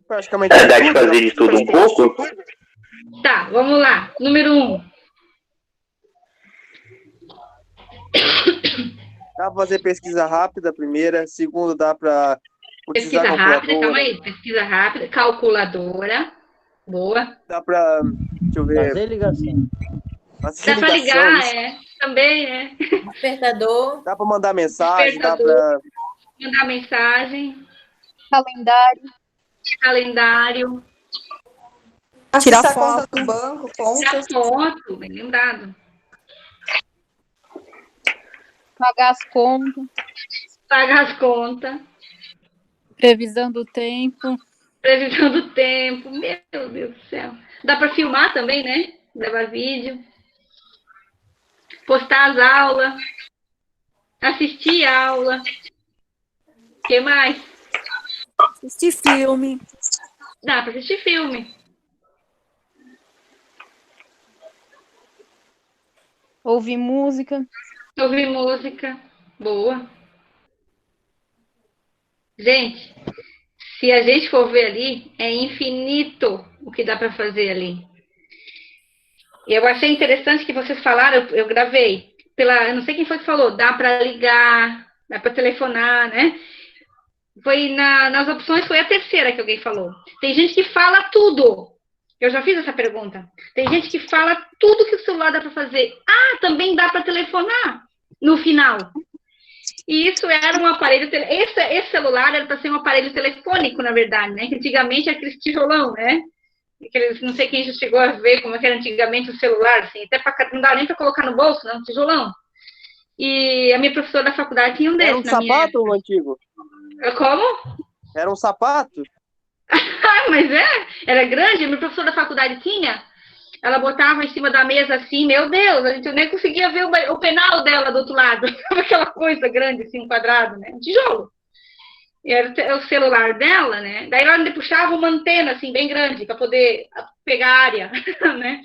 Praticamente Dá de fazer de tudo um pouco? Tá, vamos lá. Número 1. Dá para fazer pesquisa rápida, primeira. Segundo, dá para utilizar Pesquisa rápida, calculadora. calma aí. Pesquisa rápida, calculadora. Boa. Dá para, deixa eu ver, Fazer ligação. fazer Dá para ligação, ligar, isso. também, Despertador. Dá para mandar mensagem, dá Despertador. para Mandar mensagem, Calendário. calendário, Tirar foto do banco, tirar contas. foto, bem lembrado. Pagar as contas. Pagar as contas, Previsão do tempo. previsão do tempo, meu Deus do céu. Dá para filmar também, né? Gravar vídeo. Postar as aulas. Assistir a aula. O que mais? Assistir filme. Dá para assistir filme. Ouvir música. Ouvir música. Boa. Gente, se a gente for ver ali, é infinito o que dá para fazer ali. Eu achei interessante que vocês falaram, eu gravei, eu não sei quem foi que falou, dá para ligar, dá para telefonar, né? Foi nas opções, foi a terceira que alguém falou. Tem gente que fala tudo. Eu já fiz essa pergunta. Tem gente que fala tudo que o celular dá para fazer. Ah, também dá para telefonar no final. E isso era um aparelho... Esse celular era para ser um aparelho telefônico, na verdade, né? Que antigamente era aquele tijolão, né? Aqueles, não sei quem já chegou a ver como era antigamente o celular, assim. Até não dava nem para colocar no bolso, não, tijolão. E a minha professora da faculdade tinha um desses. Era um sapato o antigo? Como? Era um sapato? Ah, mas era grande, a minha professora da faculdade tinha, ela botava em cima da mesa assim, meu Deus, a gente nem conseguia ver o penal dela do outro lado, aquela coisa grande assim, um quadrado, né, um tijolo. E era o celular dela, né, daí ela ainda puxava uma antena assim, bem grande, para poder pegar a área, né,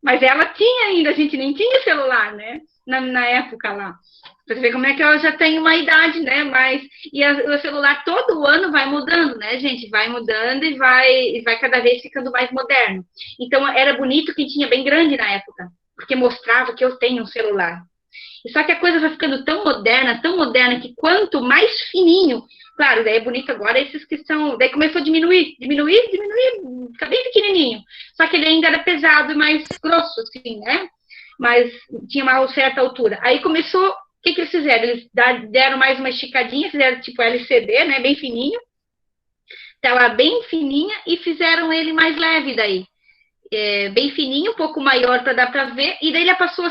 mas ela tinha ainda, a gente nem tinha celular, né, na época lá. Pra você ver como é que ela já tem uma idade, né? O celular todo ano vai mudando, né, gente? Vai mudando e vai cada vez ficando mais moderno. Então, era bonito quem tinha bem grande na época, porque mostrava que eu tenho um celular. E só que a coisa vai ficando tão moderna, que quanto mais fininho, Claro, daí é bonito agora esses que são... Daí começou a diminuir, fica bem pequenininho. Só que ele ainda era pesado e mais grosso, assim, né? Mas tinha uma certa altura. Aí começou... O que eles fizeram? Eles deram mais uma esticadinha, fizeram tipo LCD, né? Bem fininho. Tava bem fininha e fizeram ele mais leve daí. Bem fininho, um pouco maior para dar para ver, e daí ele passou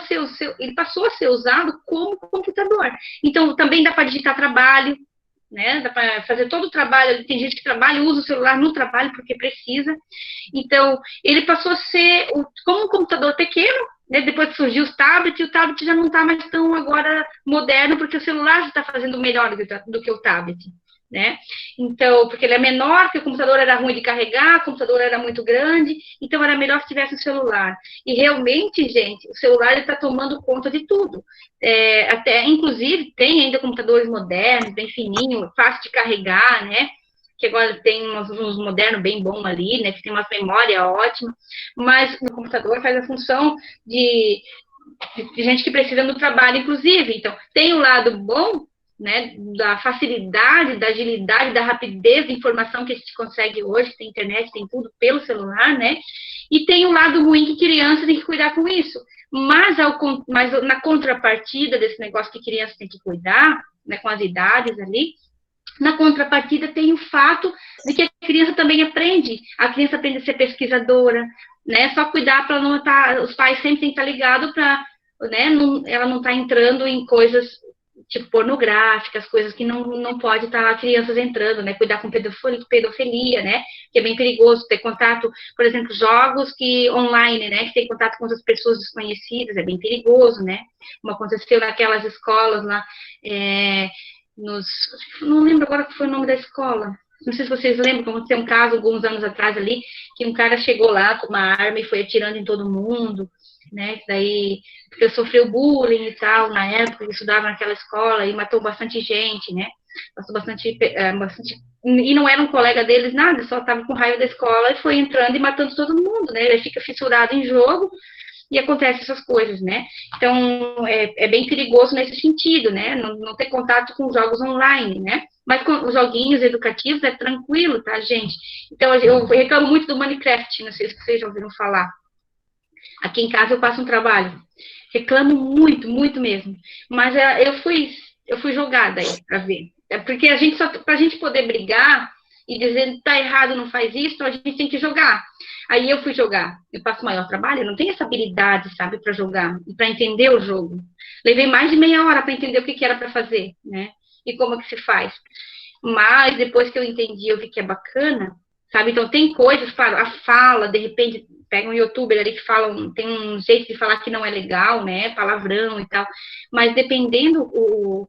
a ser usado como computador. Então, também dá para digitar trabalho, né? Dá para fazer todo o trabalho. Tem gente que trabalha e usa o celular no trabalho porque precisa. Então, ele passou a ser como um computador pequeno, né? Depois que surgiu os tablets, e o tablet já não está mais tão agora moderno, porque o celular já está fazendo melhor do que o tablet. Né? Então, porque ele é menor, porque o computador era ruim de carregar, o computador era muito grande, então era melhor se tivesse um celular. E realmente, gente, o celular está tomando conta de tudo. Até, inclusive, tem ainda computadores modernos, bem fininho, fácil de carregar, né? Que agora tem uns modernos bem bons ali, né? Que tem uma memória ótima, mas o computador faz a função de gente que precisa no trabalho, inclusive. Então, tem um lado bom, né, da facilidade, da agilidade, da rapidez de informação que a gente consegue hoje, tem internet, tem tudo pelo celular, né, e tem um lado ruim que criança tem que cuidar com isso, mas na contrapartida desse negócio que criança tem que cuidar, né, com as idades ali, na contrapartida tem o fato de que a criança também aprende, a criança aprende a ser pesquisadora, né, só cuidar para não estar, os pais sempre têm que estar ligados para, né, ela não estar entrando em coisas tipo pornográficas, coisas que não pode estar crianças entrando, né, cuidar com pedofilia, né, que é bem perigoso, ter contato, por exemplo, jogos online, né, que tem contato com outras pessoas desconhecidas, é bem perigoso, né, como aconteceu naquelas escolas lá, não lembro agora qual foi o nome da escola, não sei se vocês lembram, como aconteceu um caso alguns anos atrás ali, que um cara chegou lá com uma arma e foi atirando em todo mundo, né, daí, porque eu sofreu bullying e tal, na época, eu estudava naquela escola, e matou bastante gente, né, matou bastante, e não era um colega deles, nada, só estava com raiva da escola, e foi entrando e matando todo mundo, né, ele fica fissurado em jogo, e acontece essas coisas, né, então, é bem perigoso nesse sentido, né, não ter contato com jogos online, né, mas com os joguinhos educativos é tranquilo, tá, gente, então, eu reclamo muito do Minecraft, não sei se vocês já ouviram falar. Aqui em casa eu passo um trabalho. Reclamo muito, muito mesmo. Mas eu fui jogada aí para ver. Porque pra gente poder brigar e dizer tá errado, não faz isso, então a gente tem que jogar. Aí eu fui jogar. Eu passo maior trabalho, eu não tenho essa habilidade, sabe, para jogar e para entender o jogo. Levei mais de meia hora para entender o que era para fazer, né? E como que se faz. Mas depois que eu entendi, eu vi que é bacana, sabe? Então tem coisas, claro, a fala, de repente pega um youtuber ali que fala, tem um jeito de falar que não é legal, né, palavrão e tal, mas dependendo o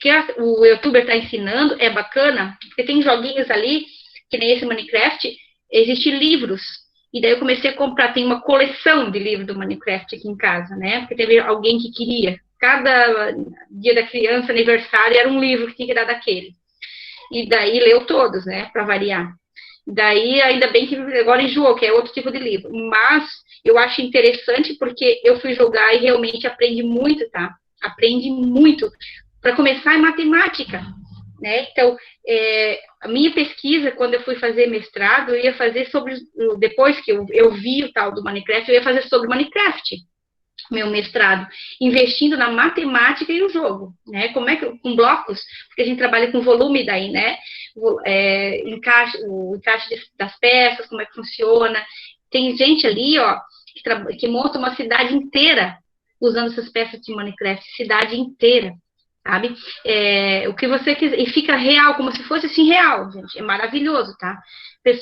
que o youtuber está ensinando, é bacana, porque tem joguinhos ali, que nem esse Minecraft, existem livros, e daí eu comecei a comprar, tem uma coleção de livros do Minecraft aqui em casa, né, porque teve alguém que queria, cada dia da criança, aniversário, era um livro que tinha que dar daquele, e daí leu todos, né, para variar. Daí, ainda bem que agora enjoou, que é outro tipo de livro. Mas eu acho interessante porque eu fui jogar e realmente aprendi muito, tá? Aprendi muito. Para começar, é matemática, né? Então, a minha pesquisa, quando eu fui fazer mestrado, eu ia fazer sobre... Depois que eu vi o tal do Minecraft, eu ia fazer sobre Minecraft, meu mestrado, investindo na matemática e o jogo, né, como é que, com blocos, porque a gente trabalha com volume daí, né, o encaixe das peças, como é que funciona, tem gente ali, ó, que monta uma cidade inteira usando essas peças de Minecraft, cidade inteira, sabe, o que você quiser, e fica real, como se fosse assim real, gente, é maravilhoso, tá,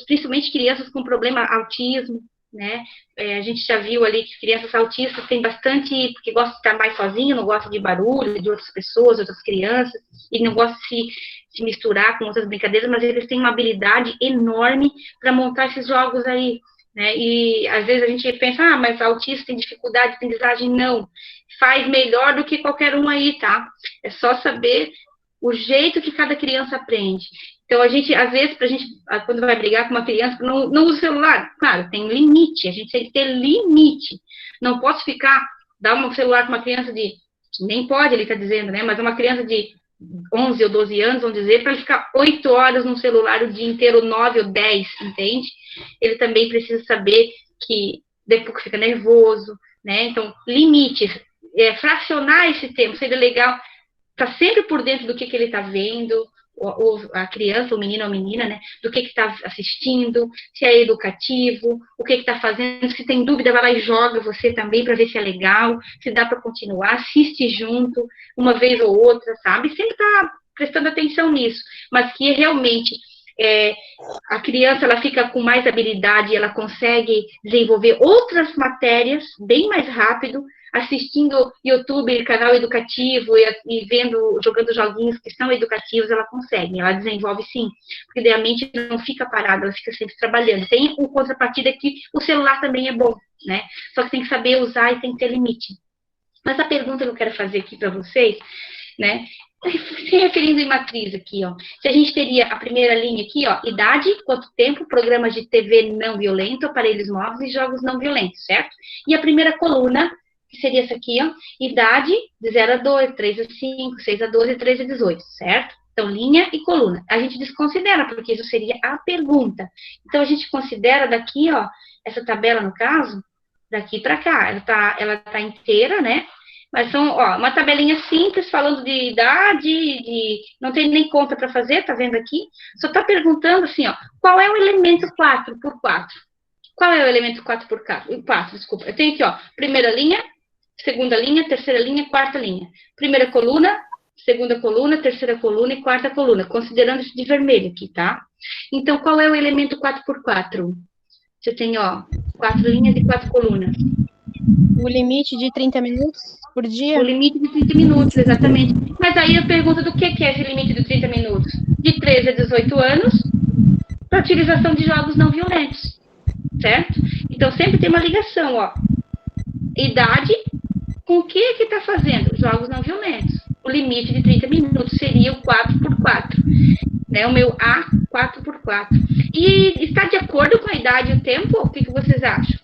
principalmente crianças com problema autismo, né, a gente já viu ali que crianças autistas têm bastante, porque gostam de estar mais sozinho, não gostam de barulho, de outras pessoas, de outras crianças, e não gostam de se misturar com outras brincadeiras, mas eles têm uma habilidade enorme para montar esses jogos aí, né, e às vezes a gente pensa, mas autista tem dificuldade de aprendizagem, não, faz melhor do que qualquer um aí, tá, é só saber o jeito que cada criança aprende. Então, a gente, às vezes, quando vai brigar com uma criança, não usa o celular. Claro, tem limite, a gente tem que ter limite. Não posso dar um celular para uma criança nem pode, ele está dizendo, né? Mas uma criança de 11 ou 12 anos, vamos dizer, para ele ficar 8 horas no celular o dia inteiro, 9 ou 10, entende? Ele também precisa saber que depois fica nervoso, né? Então, limites, fracionar esse tempo, seria legal estar sempre por dentro do que ele está vendo, a criança, o menino ou a menina, né? Do que está assistindo, se é educativo, o que está fazendo, se tem dúvida, vai lá e joga você também para ver se é legal, se dá para continuar, assiste junto, uma vez ou outra, sabe? Sempre tá prestando atenção nisso, mas que realmente a criança ela fica com mais habilidade, ela consegue desenvolver outras matérias bem mais rápido, assistindo YouTube, canal educativo e vendo, jogando joguinhos que são educativos, ela consegue, ela desenvolve sim, porque daí a mente não fica parada, ela fica sempre trabalhando. Tem o contrapartida que o celular também é bom, né? Só que tem que saber usar e tem que ter limite. Mas a pergunta que eu quero fazer aqui para vocês, né? Se referindo em matriz aqui, ó, se a gente teria a primeira linha aqui, ó, idade, quanto tempo, programas de TV não violento, aparelhos móveis e jogos não violentos, certo? E a primeira coluna, que seria essa aqui, ó, idade de 0 a 2, 3 a 5, 6 a 12 e 3 a 18, certo? Então, linha e coluna. A gente desconsidera, porque isso seria a pergunta. Então, a gente considera daqui, ó, essa tabela, no caso, daqui para cá, ela tá inteira, né? Mas são, ó, uma tabelinha simples, falando de idade, não tem nem conta para fazer, tá vendo aqui? Só tá perguntando assim, ó, qual é o elemento 4 por 4? Qual é o elemento 4 por 4? 4, desculpa. Eu tenho aqui, ó, primeira linha, segunda linha, terceira linha, quarta linha. Primeira coluna, segunda coluna, terceira coluna e quarta coluna, considerando isso de vermelho aqui, tá? Então, qual é o elemento 4 por 4? Você tem, ó, 4 linhas e 4 colunas. O limite de 30 minutos por dia? O limite de 30 minutos, exatamente. Mas aí a pergunta do que é esse limite de 30 minutos? De 13 a 18 anos, para utilização de jogos não violentos, certo? Então, sempre tem uma ligação, ó. Idade, com o que está fazendo? Jogos não violentos. O limite de 30 minutos seria o 4 por 4, né? O meu A, 4 por 4. E está de acordo com a idade e o tempo? O que vocês acham?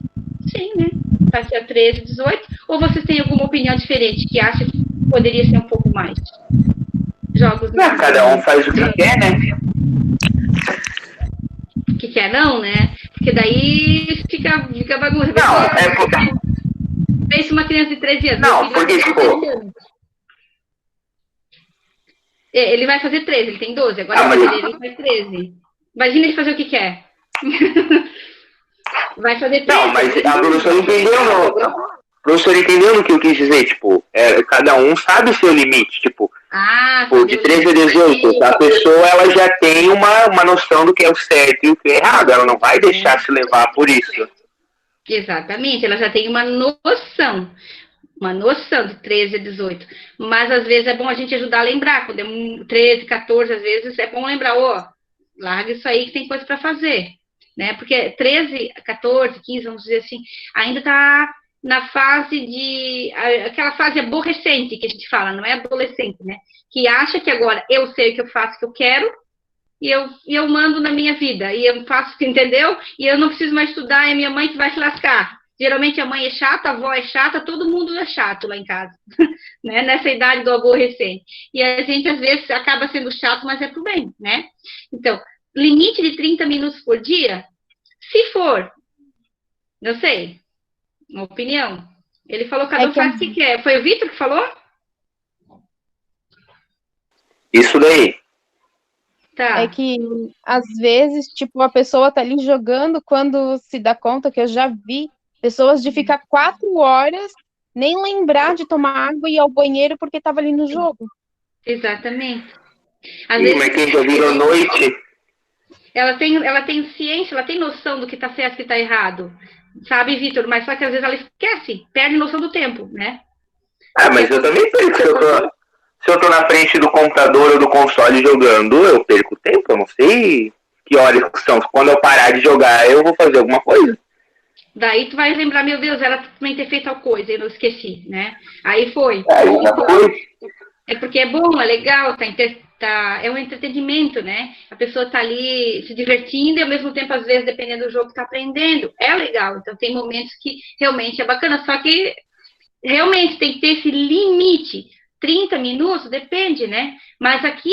Sim, né? Está aqui a 13, 18. Ou vocês têm alguma opinião diferente, que acha que poderia ser um pouco mais? Jogos não. Cada um faz o que quer, né? O que quer não, né? Porque daí fica bagunça. Não, é porque... Pensa uma criança de 13 anos. Não, porque, tipo... Ele vai fazer 13, ele tem 12. Agora ele faz 13. Imagina ele fazer o que quer. Vai fazer 13. Não, mas a professora entendeu, não. A professora entendeu no que eu quis dizer, tipo, cada um sabe o seu limite, tipo, de 13 a 18, a pessoa ela já tem uma noção do que é o certo e o que é errado, ela não vai deixar se levar por isso. Exatamente, ela já tem uma noção de 13 a 18, mas às vezes é bom a gente ajudar a lembrar, quando é 13, 14, às vezes é bom lembrar, larga isso aí que tem coisa para fazer, né, porque 13, 14, 15, vamos dizer assim, ainda está na fase aquela fase aborrecente que a gente fala, não é adolescente, né, que acha que agora eu sei o que eu faço, o que eu quero, e eu mando na minha vida, e eu faço, entendeu? E eu não preciso mais estudar, é minha mãe que vai se lascar. Geralmente a mãe é chata, a avó é chata, todo mundo é chato lá em casa, né? Nessa idade do aborrecente. E a gente, às vezes, acaba sendo chato, mas é pro bem, né? Então, limite de 30 minutos por dia, se for, não sei, uma opinião. Ele falou, cada um faz o que quer. Foi o Vitor que falou? Isso daí. Tá. É que, às vezes, tipo, a pessoa tá ali jogando, quando se dá conta, que eu já vi pessoas de ficar 4 horas, nem lembrar de tomar água e ir ao banheiro porque tava ali no jogo. Exatamente. Às vezes, mas quem já virou noite... Ela tem ciência, ela tem noção do que tá certo e que tá errado. Sabe, Vitor? Mas só que às vezes ela esquece, perde noção do tempo, né? Mas eu também perco. Se eu tô na frente do computador ou do console jogando, eu perco tempo, eu não sei que horas que são. Quando eu parar de jogar, eu vou fazer alguma coisa. Daí tu vai lembrar, meu Deus, era também ter feito tal coisa, eu não esqueci, né? Aí foi. É porque é bom, é legal, é um entretenimento, né? A pessoa tá ali se divertindo e ao mesmo tempo, às vezes, dependendo do jogo, tá aprendendo. É legal, então tem momentos que realmente é bacana, só que realmente tem que ter esse limite. 30 minutos, depende, né? Mas aqui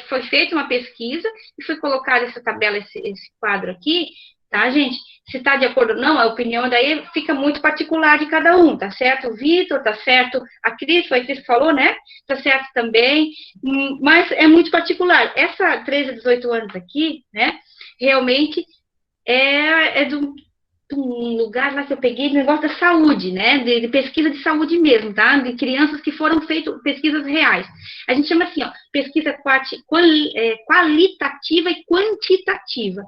foi feita uma pesquisa e foi colocada essa tabela, esse quadro aqui, tá, gente? Se está de acordo ou não, a opinião daí fica muito particular de cada um, tá certo? O Vitor, tá certo? A Cris, foi a Cris que falou, né? Tá certo também, mas é muito particular. Essa 13 a 18 anos aqui, né? Realmente é de um lugar lá que eu peguei de negócio da saúde, né? De pesquisa de saúde mesmo, tá? De crianças que foram feitas pesquisas reais. A gente chama assim, ó, pesquisa qualitativa e quantitativa.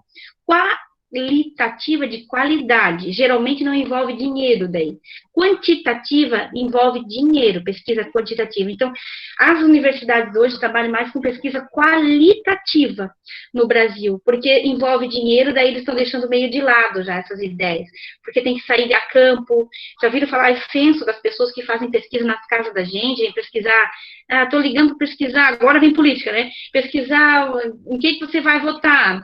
Qualitativa de qualidade, geralmente não envolve dinheiro daí. Quantitativa envolve dinheiro, pesquisa quantitativa. Então, as universidades hoje trabalham mais com pesquisa qualitativa no Brasil, porque envolve dinheiro, daí eles estão deixando meio de lado já essas ideias, porque tem que sair a campo. Já ouviram falar do censo das pessoas que fazem pesquisa nas casas da gente, em pesquisar, estou ligando para pesquisar, agora vem política, né? Pesquisar em que você vai votar,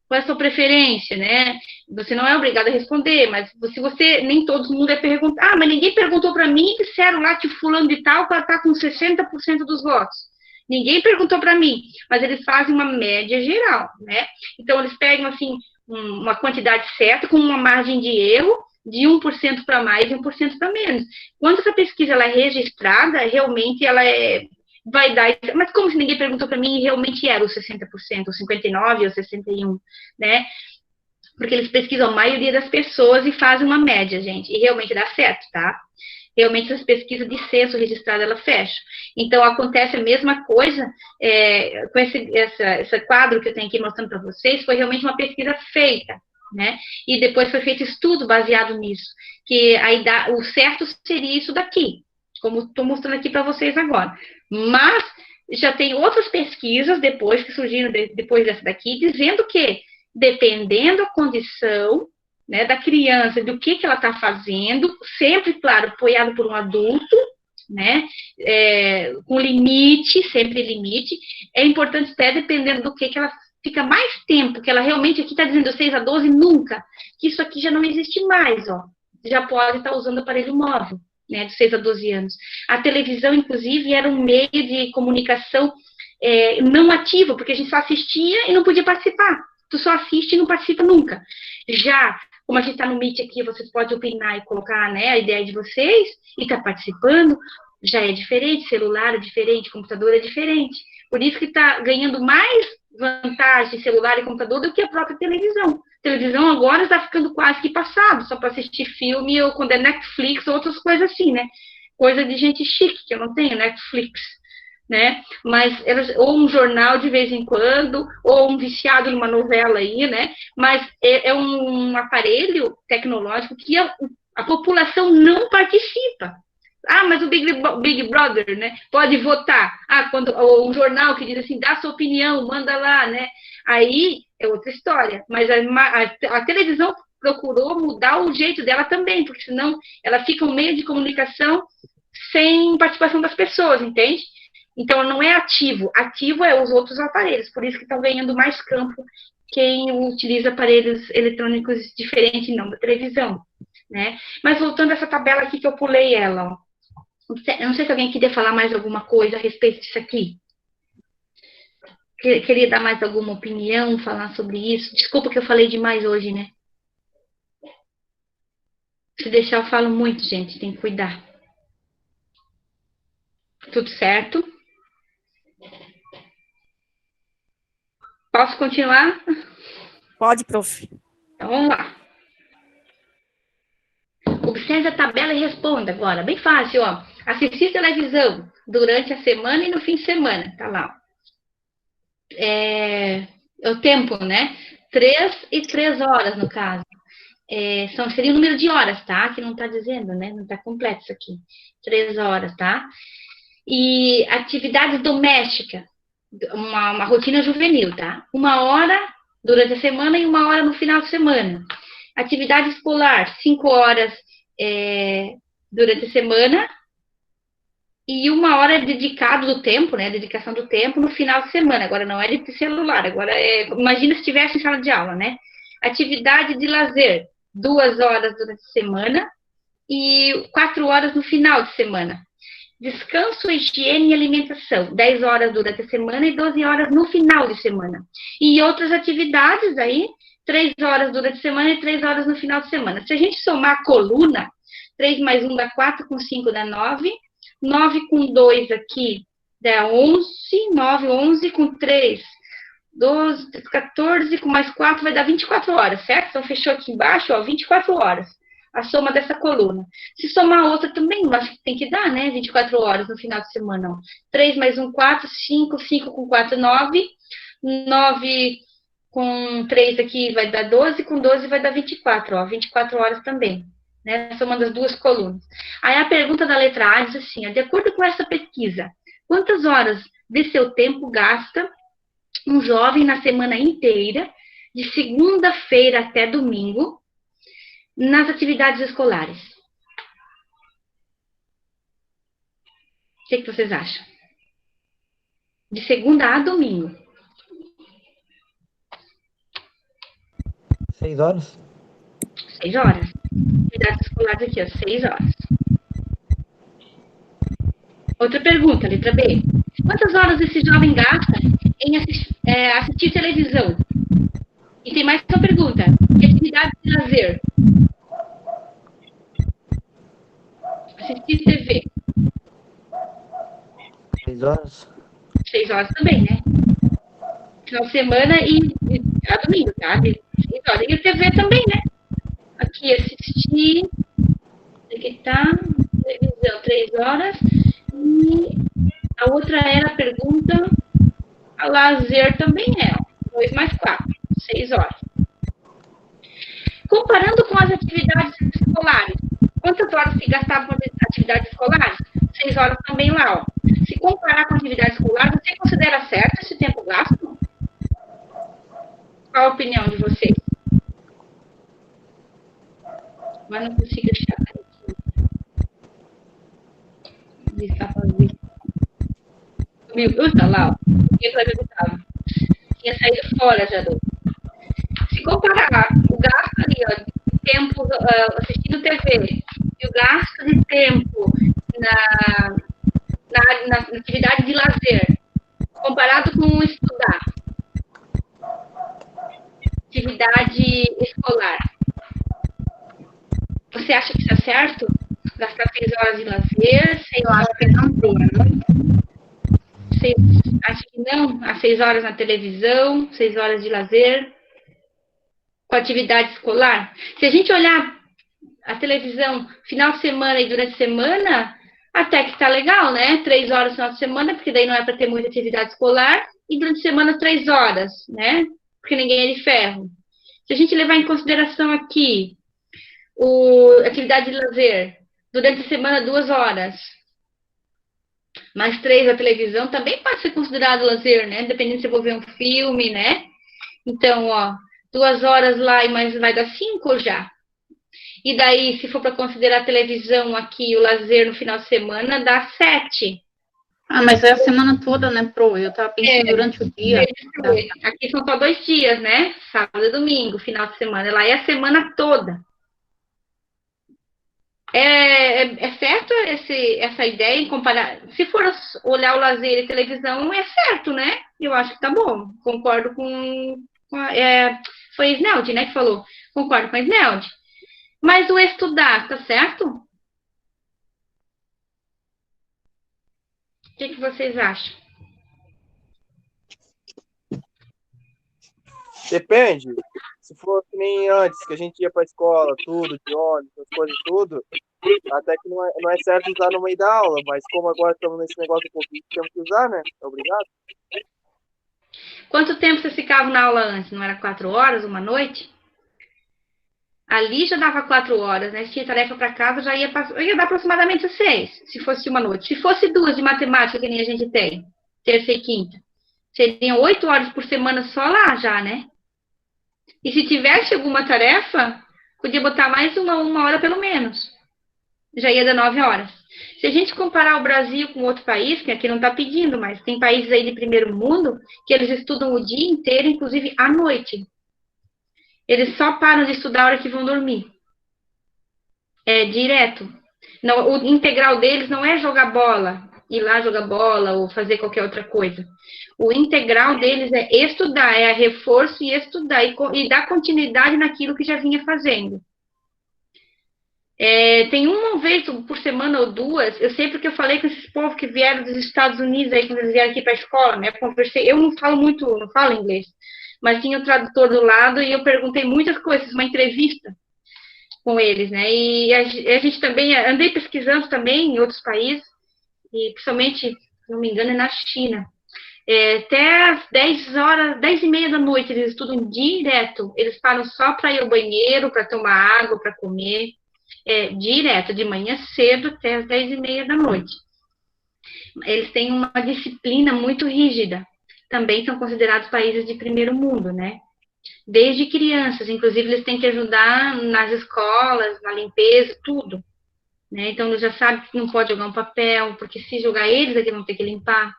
qual é a sua preferência, né? Você não é obrigado a responder, mas se você, nem todo mundo é perguntar, mas ninguém perguntou para mim e disseram lá que fulano de tal está com 60% dos votos. Ninguém perguntou para mim, mas eles fazem uma média geral, né? Então, eles pegam, assim, uma quantidade certa, com uma margem de erro de 1% para mais e 1% para menos. Quando essa pesquisa ela é registrada, realmente ela vai dar, mas como se ninguém perguntou para mim, realmente era os 60%, os 59% ou 61%, né? Porque eles pesquisam a maioria das pessoas e fazem uma média, gente, e realmente dá certo, tá? Realmente essas pesquisas de censo registrado, ela fecha. Então, acontece a mesma coisa com esse quadro que eu tenho aqui mostrando para vocês, foi realmente uma pesquisa feita, né? E depois foi feito estudo baseado nisso, que aí o certo seria isso daqui, como estou mostrando aqui para vocês agora. Mas já tem outras pesquisas depois, que surgiram depois dessa daqui, dizendo que, dependendo da condição, né, da criança, do que ela está fazendo, sempre, claro, apoiado por um adulto, né, com limite, sempre limite, é importante até dependendo do que ela fica mais tempo, que ela realmente, aqui está dizendo 6 a 12, nunca, que isso aqui já não existe mais, ó, já pode estar usando aparelho móvel, né, de 6 a 12 anos. A televisão, inclusive, era um meio de comunicação não ativo, porque a gente só assistia e não podia participar. Tu só assiste e não participa nunca. Já, como a gente está no Meet aqui, vocês podem opinar e colocar, né, a ideia de vocês, e está participando, já é diferente, celular é diferente, computador é diferente. Por isso que está ganhando mais vantagem celular e computador do que a própria televisão. Televisão agora está ficando quase que passado, só para assistir filme, ou quando é Netflix, ou outras coisas assim, né? Coisa de gente chique, que eu não tenho Netflix, né? Mas, ou um jornal de vez em quando, ou um viciado numa novela aí, né? Mas é um aparelho tecnológico que a população não participa. Ah, mas o Big Brother, né, pode votar. Ah, quando um jornal que diz assim, dá sua opinião, manda lá, né? Aí é outra história. Mas a televisão procurou mudar o jeito dela também, porque senão ela fica um meio de comunicação sem participação das pessoas, entende? Então, não é ativo. Ativo é os outros aparelhos, por isso que estão ganhando mais campo quem utiliza aparelhos eletrônicos diferentes, não da televisão, né? Mas voltando a essa tabela aqui que eu pulei ela, ó. Eu não sei se alguém queria falar mais alguma coisa a respeito disso aqui. Queria dar mais alguma opinião, falar sobre isso? Desculpa que eu falei demais hoje, né? Se deixar, eu falo muito, gente. Tem que cuidar. Tudo certo? Posso continuar? Pode, prof. Então, vamos lá. Observe a tabela e responda agora. Bem fácil, ó. Assistir televisão durante a semana e no fim de semana. Tá lá. É o tempo, né? 3 e 3 horas, no caso. Seria o número de horas, tá? Que não tá dizendo, né? Não tá completo isso aqui. 3 horas, tá? E atividades domésticas. Uma rotina juvenil, tá? 1 hora durante a semana e 1 hora no final de semana. Atividade escolar, 5 horas durante a semana e 1 hora dedicado do tempo, né? Dedicação do tempo no final de semana. Agora não é de celular, agora imagina se estivesse em sala de aula, né? Atividade de lazer, 2 horas durante a semana e 4 horas no final de semana. Descanso, higiene e alimentação. 10 horas durante a semana e 12 horas no final de semana. E outras atividades aí, 3 horas durante a semana e 3 horas no final de semana. Se a gente somar a coluna, 3 mais 1 dá 4, com 5 dá 9. 9 com 2 aqui dá 11. 9, 11 com 3, 12, 14, com mais 4 vai dar 24 horas, certo? Então, fechou aqui embaixo, ó, 24 horas. A soma dessa coluna. Se somar a outra também, acho que tem que dar, né? 24 horas no final de semana. Ó. 3 mais 1, 4, 5, 5 com 4, 9. 9 com 3 aqui vai dar 12, com 12 vai dar 24, ó. 24 horas também, né? Somando as duas colunas. Aí a pergunta da letra A diz assim, ó, de acordo com essa pesquisa, quantas horas de seu tempo gasta um jovem na semana inteira, de segunda-feira até domingo, nas atividades escolares? O que vocês acham? De segunda a domingo. 6 horas? 6 horas. Atividades escolares aqui, ó, 6 horas. Outra pergunta, letra B. Quantas horas esse jovem gasta em assistir televisão? E tem mais uma pergunta. Que atividade de lazer? Assistir TV. 6 horas? 6 horas também, né? Final de semana e a domingo, tá? 6 horas. E a TV também, né? Aqui, assistir. Aqui tá. Televisão, 3 horas. E a outra era a pergunta. A lazer também é. 2 mais 4. 6 horas. Comparando com as atividades escolares, quantas horas se gastava com as atividades escolares? 6 horas também lá, ó. Se comparar com a atividade escolar, você considera certo esse tempo gasto? Qual a opinião de vocês? Mas não consigo achar aqui. Está fazendo. Tá lá, ó. Tinha saído fora já do. Se comparar o gasto ali, ó, de tempo assistindo TV e o gasto de tempo na atividade de lazer, comparado com estudar, atividade escolar, você acha que está certo? Gastar 6 horas de lazer? Eu acho que não tem, né? Acho que não? As 6 horas na televisão, 6 horas de lazer, com atividade escolar? Se a gente olhar a televisão final de semana e durante a semana, até que tá legal, né? 3 horas no final de semana, porque daí não é para ter muita atividade escolar, e durante a semana 3 horas, né? Porque ninguém é de ferro. Se a gente levar em consideração aqui atividade de lazer, durante a semana 2 horas, mais 3 a televisão, também pode ser considerado lazer, né? Dependendo se eu vou ver um filme, né? Então, ó, 2 horas lá e mais vai dar 5 já. E daí, se for para considerar a televisão aqui, o lazer no final de semana, dá 7. Ah, mas é a semana toda, né, Pro? Eu tava pensando durante o dia. Aqui são só 2 dias, né? Sábado e domingo, final de semana. Lá é a semana toda. É certo essa ideia em comparar? Se for olhar o lazer e televisão, é certo, né? Eu acho que tá bom. Concordo com foi a Sneld, né, que falou. Concordo com a Sneld. Mas o estudar, tá certo? O que vocês acham? Depende. Se for que nem antes, que a gente ia pra escola, tudo, de ônibus, as coisas, tudo, até que não é certo usar no meio da aula, mas como agora estamos nesse negócio do Covid, temos que usar, né? Obrigado. Quanto tempo vocês ficavam na aula antes? Não era 4 horas, uma noite? Ali já dava 4 horas, né? Se tinha tarefa para casa, já ia dar aproximadamente 6, se fosse uma noite. Se fosse 2 de matemática, que nem a gente tem, terça e quinta, seriam 8 horas por semana só lá já, né? E se tivesse alguma tarefa, podia botar mais uma hora pelo menos. Já ia dar 9 horas. Se a gente comparar o Brasil com outro país, que aqui não está pedindo, mas tem países aí de primeiro mundo, que eles estudam o dia inteiro, inclusive à noite. Eles só param de estudar a hora que vão dormir. É direto. Não, o integral deles não é jogar bola, ir lá jogar bola ou fazer qualquer outra coisa. O integral deles é estudar, é reforço e estudar, e dar continuidade naquilo que já vinha fazendo. Tem uma vez por semana ou duas, eu sei porque eu falei com esses povos que vieram dos Estados Unidos, aí quando eles vieram aqui para a escola, né, eu não falo muito, não falo inglês, mas tinha o tradutor do lado e eu perguntei muitas coisas, uma entrevista com eles, né, e a gente também, andei pesquisando também em outros países, e principalmente, se não me engano, é na China. Até às 10h30 da noite, eles estudam direto, eles param só para ir ao banheiro, para tomar água, para comer, direto, de manhã cedo até às 10h30 da noite. Eles têm uma disciplina muito rígida, também são considerados países de primeiro mundo, né? Desde crianças, inclusive eles têm que ajudar nas escolas, na limpeza, tudo. Né? Então, eles já sabem que não pode jogar um papel, porque se jogar eles, aqui vão ter que limpar.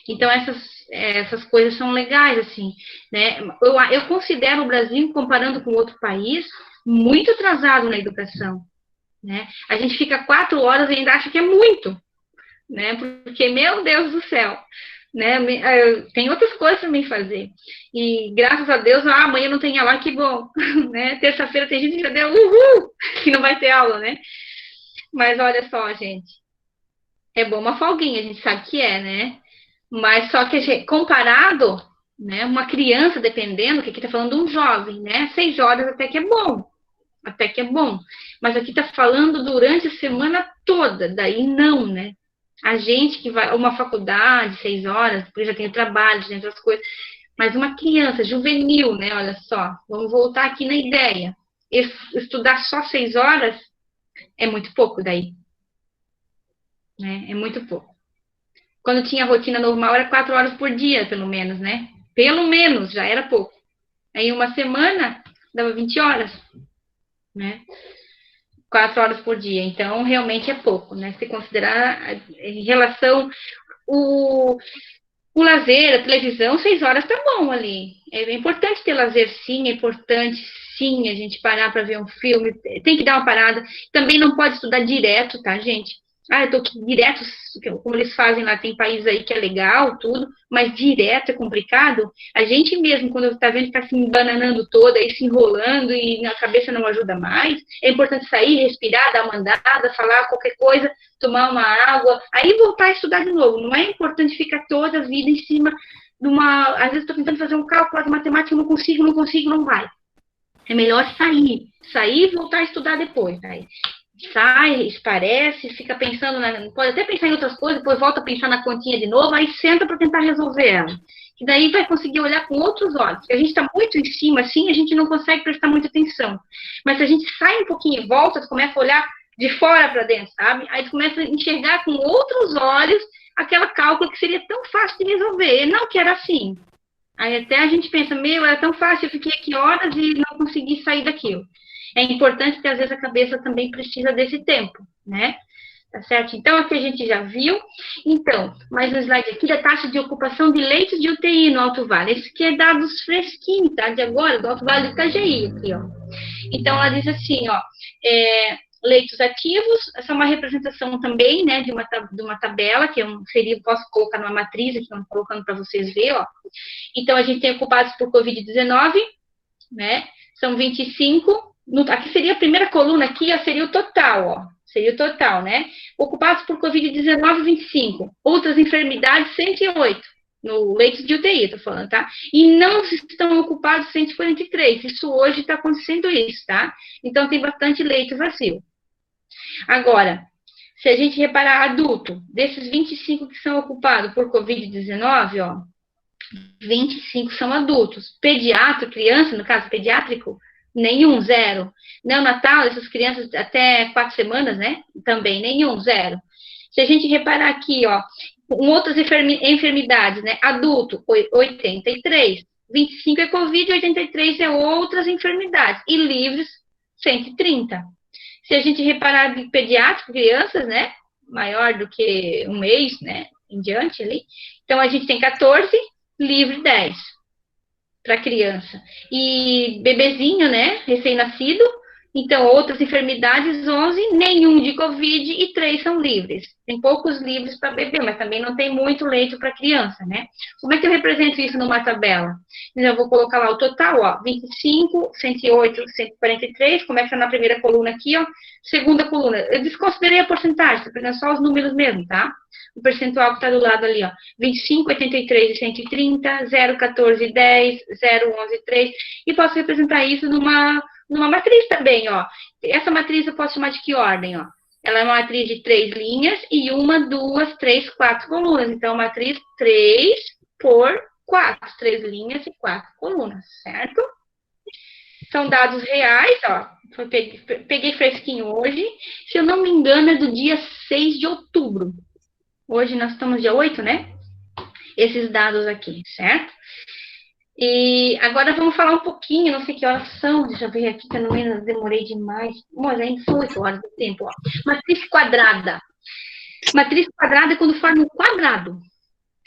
Então, essas coisas são legais, assim, né? Eu considero o Brasil, comparando com outro país, muito atrasado na educação, né? A gente fica 4 horas e ainda acha que é muito, né? Porque, meu Deus do céu, né? Tem outras coisas para mim fazer. E, graças a Deus, amanhã não tem aula, que bom, né? Terça-feira tem gente que já deu uhul, que não vai ter aula, né? Mas olha só, gente, é bom uma folguinha, a gente sabe que né? Mas só que comparado, né, uma criança, dependendo, que aqui tá falando de um jovem, né, 6 horas até que é bom, mas aqui tá falando durante a semana toda, daí não, né, a gente que vai a uma faculdade, 6 horas, porque já tem o trabalho, tem outras coisas, mas uma criança juvenil, né, olha só, vamos voltar aqui na ideia, estudar só 6 horas é muito pouco daí, né, é muito pouco. Quando tinha rotina normal, era 4 horas por dia, pelo menos, né? Pelo menos, já era pouco. Aí, uma semana, dava 20 horas, né? 4 horas por dia. Então, realmente é pouco, né? Se considerar em relação o lazer, a televisão, 6 horas tá bom ali. É importante ter lazer, sim. É importante, sim, a gente parar para ver um filme. Tem que dar uma parada. Também não pode estudar direto, tá, gente? Eu tô aqui direto, como eles fazem lá, tem país aí que é legal, tudo, mas direto é complicado. A gente mesmo, quando tá vendo que tá se embananando toda, aí se enrolando e a cabeça não ajuda mais, é importante sair, respirar, dar uma andada, falar qualquer coisa, tomar uma água, aí voltar a estudar de novo. Não é importante ficar toda a vida em cima de uma... Às vezes eu tô tentando fazer um cálculo de matemática, não consigo, não vai. É melhor sair e voltar a estudar depois, tá? Sai, esparece, fica pensando, pode até pensar em outras coisas, depois volta a pensar na continha de novo, aí senta para tentar resolver ela. E daí vai conseguir olhar com outros olhos. Porque a gente está muito em cima, assim, a gente não consegue prestar muita atenção. Mas se a gente sai um pouquinho e volta, começa a olhar de fora para dentro, sabe? Aí começa a enxergar com outros olhos aquela cálculo que seria tão fácil de resolver. E não que era assim. Aí até a gente pensa, era tão fácil, eu fiquei aqui horas e não consegui sair daquilo. É importante que, às vezes, a cabeça também precisa desse tempo, né? Tá certo? Então, aqui a gente já viu. Então, mais um slide aqui da taxa de ocupação de leitos de UTI no Alto Vale. Esse aqui é dados fresquinhos, tá? De agora, do Alto Vale do Itajaí, aqui, ó. Então, ela diz assim, ó, leitos ativos, essa é uma representação também, né, de uma tabela, que posso colocar numa matriz, aqui, estamos colocando para vocês verem, ó. Então, a gente tem ocupados por Covid-19, né? São 25. Aqui seria a primeira coluna, aqui ó, seria o total, ó. Seria o total, né? Ocupados por Covid-19, 25. Outras enfermidades, 108. No leito de UTI, tô falando, tá? E não estão ocupados 143. Isso hoje está acontecendo isso, tá? Então, tem bastante leito vazio. Agora, se a gente reparar adulto, desses 25 que são ocupados por Covid-19, ó, 25 são adultos. Pediatra, criança, no caso pediátrico, nenhum, 0. Neonatal, essas crianças até 4 semanas, né? Também, nenhum, 0. Se a gente reparar aqui, ó, outras enfermidades, né? Adulto, 83. 25 é Covid, 83 é outras enfermidades. E livres, 130. Se a gente reparar de pediátrico, crianças, né? Maior do que um mês, né? Em diante ali. Então, a gente tem 14, livre 10. Para criança. E bebezinho, né, recém-nascido, Então, outras enfermidades, 11, nenhum de Covid e 3 são livres. Tem poucos livres para bebê, mas também não tem muito leite para criança, né? Como é que eu represento isso numa tabela? Então, eu vou colocar lá o total, ó, 25, 108, 143, começa na primeira coluna aqui, ó, segunda coluna. Eu desconsiderei a porcentagem, tô pegando só os números mesmo, tá? O percentual que está do lado ali, ó, 25, 83 e 130, 0, 14, 10, 0, 11, 3, e posso representar isso numa matriz também, ó. Essa matriz eu posso chamar de que ordem, ó? Ela é uma matriz de 3 linhas e 1, 2, 3, 4 colunas. Então, matriz 3 por 4. 3 linhas e 4 colunas, certo? São dados reais, ó. Peguei fresquinho hoje. Se eu não me engano, é do dia 6 de outubro. Hoje nós estamos dia 8, né? Esses dados aqui, certo? E agora vamos falar um pouquinho, não sei que horas são, deixa eu ver aqui, que eu não demorei demais. Mas ainda são 8 horas do tempo, ó. Matriz quadrada. Matriz quadrada é quando forma um quadrado.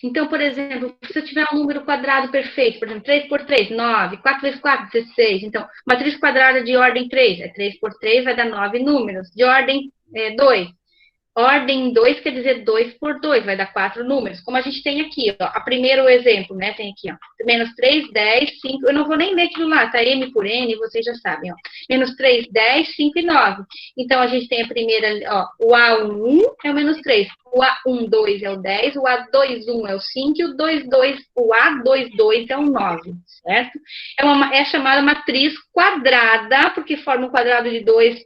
Então, por exemplo, se eu tiver um número quadrado perfeito, por exemplo, 3 por 3, 9, 4 vezes 4, 16. Então, matriz quadrada de ordem 3, é 3 por 3, vai dar 9 números. De ordem 2. Ordem 2 quer dizer 2 por 2, vai dar 4 números. Como a gente tem aqui, ó. A primeiro exemplo, né? Tem aqui, ó. Menos 3, 10, 5. Eu não vou nem ler aquilo lá, tá? M por N, vocês já sabem, ó. Menos 3, 10, 5 e 9. Então, a gente tem a primeira, ó. O A1 é o menos 3. O A12 é o 10. O A21 é o 5. E o A22 é o 9, certo? É chamada matriz quadrada, porque forma um quadrado de 2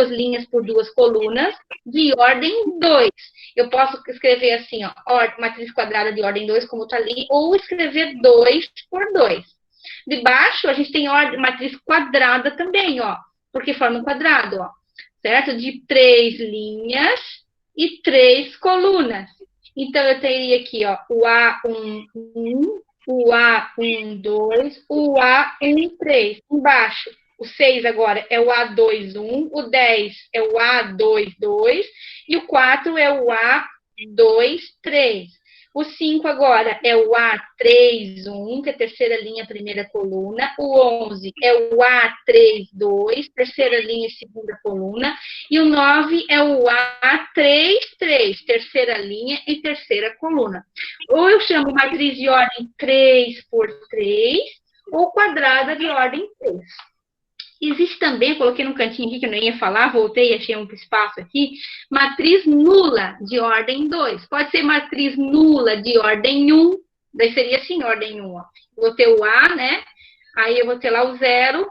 linhas por 2 colunas, de ordem 2. Eu posso escrever assim, ó, matriz quadrada de ordem 2, como está ali, ou escrever 2 por 2. De baixo, a gente tem matriz quadrada também, ó, porque forma um quadrado, ó, certo? De 3 linhas e 3 colunas. Então, eu teria aqui, ó, o A11, o A12, o A13. Embaixo, o 6 agora é o A21, o 10 é o A22 e o 4 é o A23. O 5 agora é o A31, que é a terceira linha, primeira coluna. O 11 é o A32, terceira linha, segunda coluna. E o 9 é o A33, terceira linha e terceira coluna. Ou eu chamo matriz de ordem 3 por 3, ou quadrada de ordem 3. Existe também, coloquei no cantinho aqui que eu não ia falar, voltei e achei um espaço aqui, matriz nula de ordem 2. Pode ser matriz nula de ordem 1, daí seria assim, ordem 1, ó. Vou ter o A, né? Aí eu vou ter lá o 0,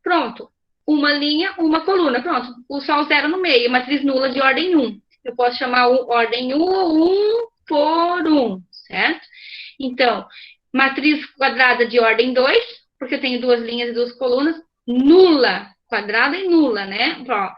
pronto. Uma linha, uma coluna, pronto. Só o 0 no meio, matriz nula de ordem 1. Eu posso chamar ordem 1 ou 1 por 1, certo? Então, matriz quadrada de ordem 2, porque eu tenho 2 linhas e 2 colunas, nula, quadrada e nula, né? Ó,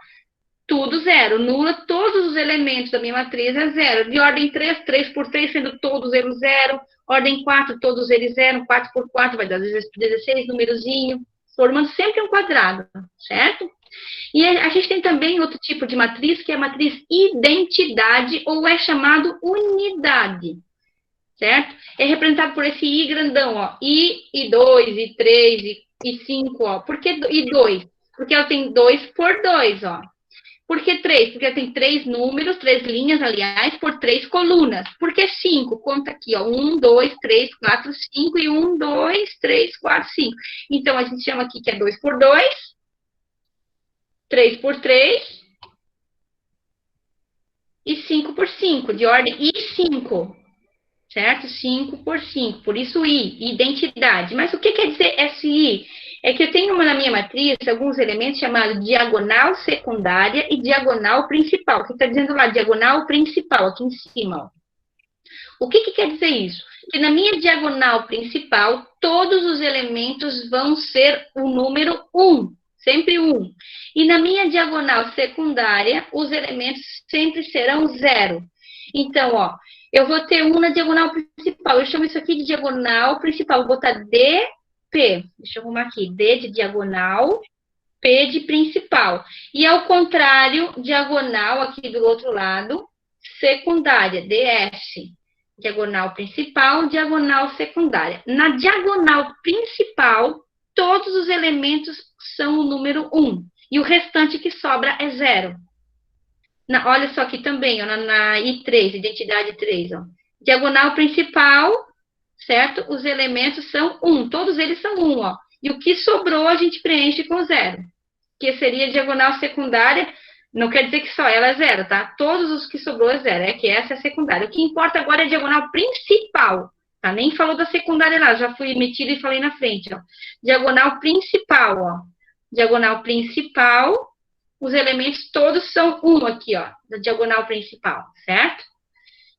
tudo 0. Nula, todos os elementos da minha matriz é 0. De ordem 3, 3 por 3, sendo todos eles 0. Ordem 4, todos eles 0. 4 por 4 vai dar 16, númerozinho. Formando sempre um quadrado, certo? E a gente tem também outro tipo de matriz, que é a matriz identidade, ou é chamado unidade, certo? É representado por esse I grandão, ó. I, 2, I, 3, e 5, ó. Por que e 2? Porque ela tem 2 por 2, ó. Por que 3? Porque ela tem 3 números, 3 linhas, aliás, por 3 colunas. Por que 5? Conta aqui, ó. 1, 2, 3, 4, 5 e 1, 2, 3, 4, 5. Então, a gente chama aqui que é 2 por 2, 3 por 3 e 5 por 5, de ordem I5. Certo? 5 por 5, por isso I, identidade. Mas o que quer dizer SI? É que eu tenho na minha matriz alguns elementos chamados diagonal secundária e diagonal principal. O que está dizendo lá? Diagonal principal, aqui em cima. Ó. O que quer dizer isso? Que na minha diagonal principal, todos os elementos vão ser o número 1, sempre 1. E na minha diagonal secundária, os elementos sempre serão 0. Então, ó, eu vou ter 1 na diagonal principal. Eu chamo isso aqui de diagonal principal. Vou botar DP. Deixa eu arrumar aqui. D de diagonal, P de principal. E ao contrário, diagonal aqui do outro lado, secundária, DS. Diagonal principal, diagonal secundária. Na diagonal principal, todos os elementos são o número 1. E o restante que sobra é 0. Olha só aqui também, ó, na I3, identidade 3, ó. Diagonal principal, certo? Os elementos são 1, todos eles são 1, ó. E o que sobrou a gente preenche com 0. Que seria diagonal secundária, não quer dizer que só ela é 0, tá? Todos os que sobrou é 0, é que essa é a secundária. O que importa agora é a diagonal principal, tá? Nem falou da secundária lá, já fui metida e falei na frente, ó. Diagonal principal, ó. Diagonal principal, os elementos todos são 1 aqui, ó, da diagonal principal, certo?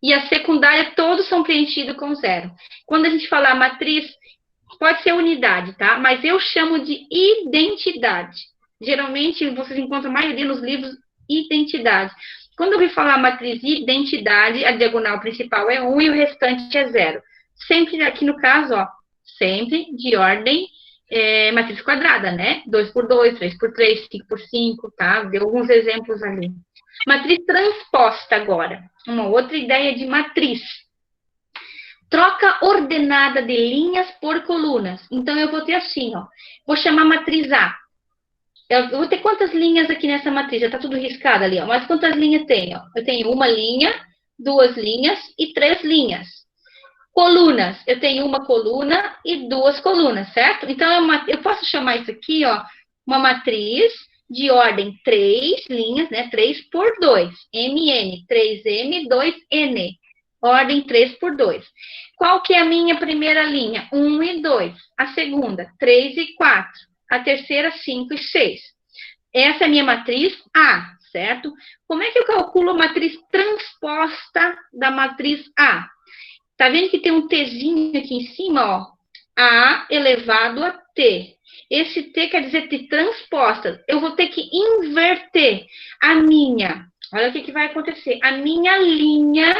E a secundária, todos são preenchidos com 0. Quando a gente falar matriz, pode ser unidade, tá? Mas eu chamo de identidade. Geralmente, vocês encontram a maioria nos livros identidade. Quando eu vi falar matriz identidade, a diagonal principal é 1 e o restante é 0. Sempre aqui no caso, ó, sempre de ordem matriz quadrada, né? 2 por 2, 3 por 3, 5 por 5, tá? Deu alguns exemplos ali. Matriz transposta agora. Uma outra ideia de matriz. Troca ordenada de linhas por colunas. Então, eu vou ter assim, ó. Vou chamar matriz A. Eu vou ter quantas linhas aqui nessa matriz? Já tá tudo riscado ali, ó. Mas quantas linhas tem, ó? Eu tenho uma linha, 2 linhas e 3 linhas. Colunas. Eu tenho uma coluna e 2 colunas, certo? Então, eu posso chamar isso aqui, ó, uma matriz de ordem 3 linhas, né? 3 por 2. MN. 3M, 2N. Ordem 3 por 2. Qual que é a minha primeira linha? 1 e 2. A segunda, 3 e 4. A terceira, 5 e 6. Essa é a minha matriz A, certo? Como é que eu calculo a matriz transposta da matriz A? Tá vendo que tem um Tzinho aqui em cima, ó? A elevado a T. Esse T quer dizer T transposta. Eu vou ter que inverter a minha. Olha o que vai acontecer. A minha linha,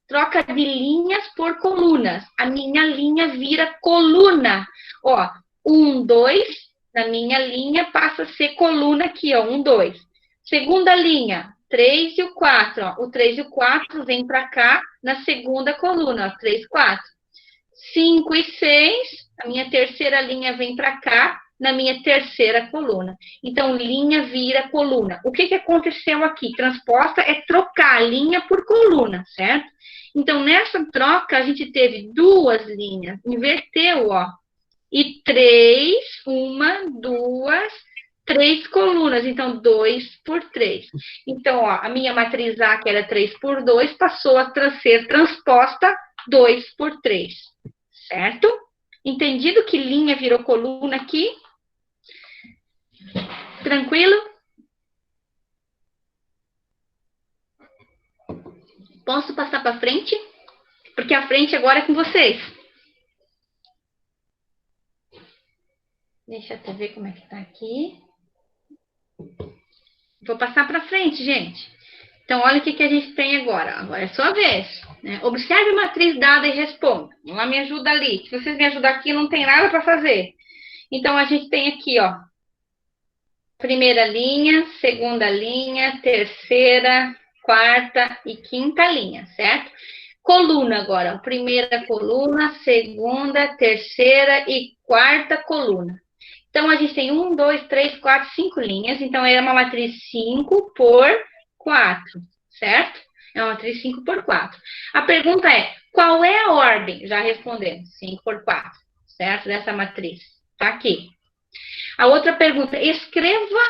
troca de linhas por colunas. A minha linha vira coluna. Ó, 1, 2, na minha linha passa a ser coluna aqui, ó, 1, 2. Segunda linha, 3 e o 4, ó. O 3 e o 4 vem para cá na segunda coluna, ó, 3, 4. 5 e 6, a minha terceira linha vem para cá, na minha terceira coluna. Então, linha vira coluna. O que aconteceu aqui? Transposta é trocar a linha por coluna, certo? Então, nessa troca, a gente teve 2 linhas, inverteu, ó. E 3, 1, 2, 3 colunas. Então, 2 por 3. Então, ó, a minha matriz A, que era 3 por 2, passou a ser transposta 2 por 3. Certo? Entendido que linha virou coluna aqui? Tranquilo? Posso passar para frente? Porque a frente agora é com vocês. Deixa eu ver como é que tá aqui. Vou passar para frente, gente. Então, olha o que a gente tem agora. Agora é sua vez. Né? Observe a matriz dada e responda. Vamos lá, me ajuda ali. Se vocês me ajudar aqui, não tem nada para fazer. Então, a gente tem aqui, ó. Primeira linha, segunda linha, terceira, quarta e quinta linha, certo? Coluna agora. Primeira coluna, segunda, terceira e quarta coluna. Então, a gente tem 1, 2, 3, 4, 5 linhas. Então, é uma matriz 5 por 4, certo? É uma matriz 5 por 4. A pergunta é, qual é a ordem? Já respondemos, 5 por 4, certo? Dessa matriz. Tá aqui. A outra pergunta, escreva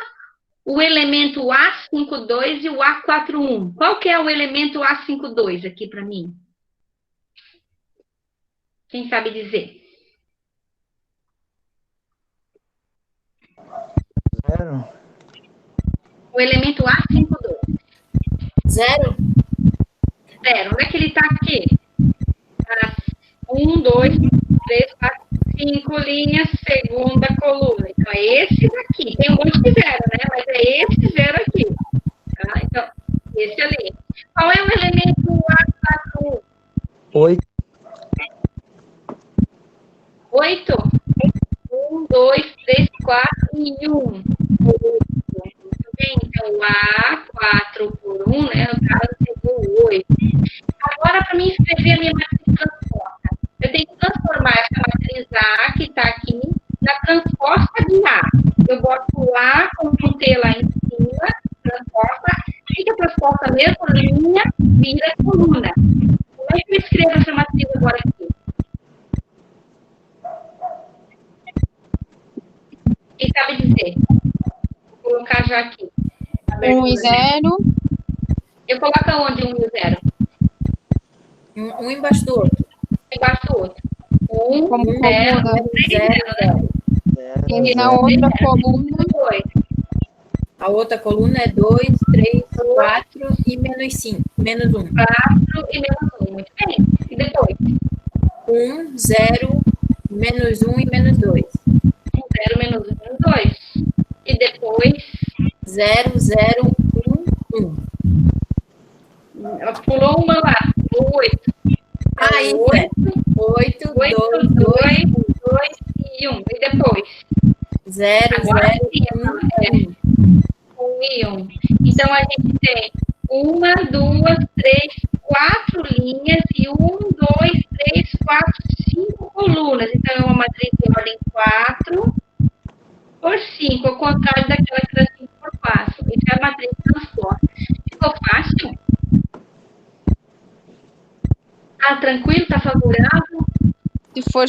o elemento A52 e o A41. Qual que é o elemento A52 aqui para mim? Quem sabe dizer? 0. O elemento A52. 0. 0. Onde é que ele está aqui? 1, 2, 3, 4, 5 linhas, segunda coluna. Então, é esse daqui. Tem um monte de 0, né? Mas é esse 0 aqui. Tá? Então, esse ali. Qual é o elemento A41? 8. 8? 1, 2, 3, 4 e 1. Muito bem, então A4 por 1, né? No caso, pegou 8. Agora, para mim escrever a minha matriz transposta, eu tenho que transformar essa matriz A, que está aqui, na transposta de A. Eu boto A como T lá em cima, transposta, fica transposta a mesma linha, vira coluna. Como é que eu escrevo essa matriz agora aqui? Quem sabe dizer? Vou colocar já aqui. 1 e 0. Eu coloco aonde 1 e 0? Um embaixo do outro. Embaixo do outro. 1, Como 0, coluna. 0. E na outra coluna, 2. A outra coluna é 2, 3, 4 e menos 5. Menos 1. 4 e menos 1. Muito bem. E depois? 1, 0, menos 1 e menos 2. 0, menos 1, menos 2. E depois? 0, 0, 1, 1. Pulou uma lá. Pulou 8. Ah, isso 8, é. 8, 2, 2, 2 e 1. E depois? 0, Agora 0, sim, 1 e 1. Então, a gente tem 1, 2, 3, 4 linhas e 1, 2, 3, 4, 5 colunas. Então, é uma matriz de ordem 4 por 5, ao contrário daquela que era 5 por 4. Isso é a matriz transposta. Ficou fácil? Ah, tranquilo? Tá favorável? se for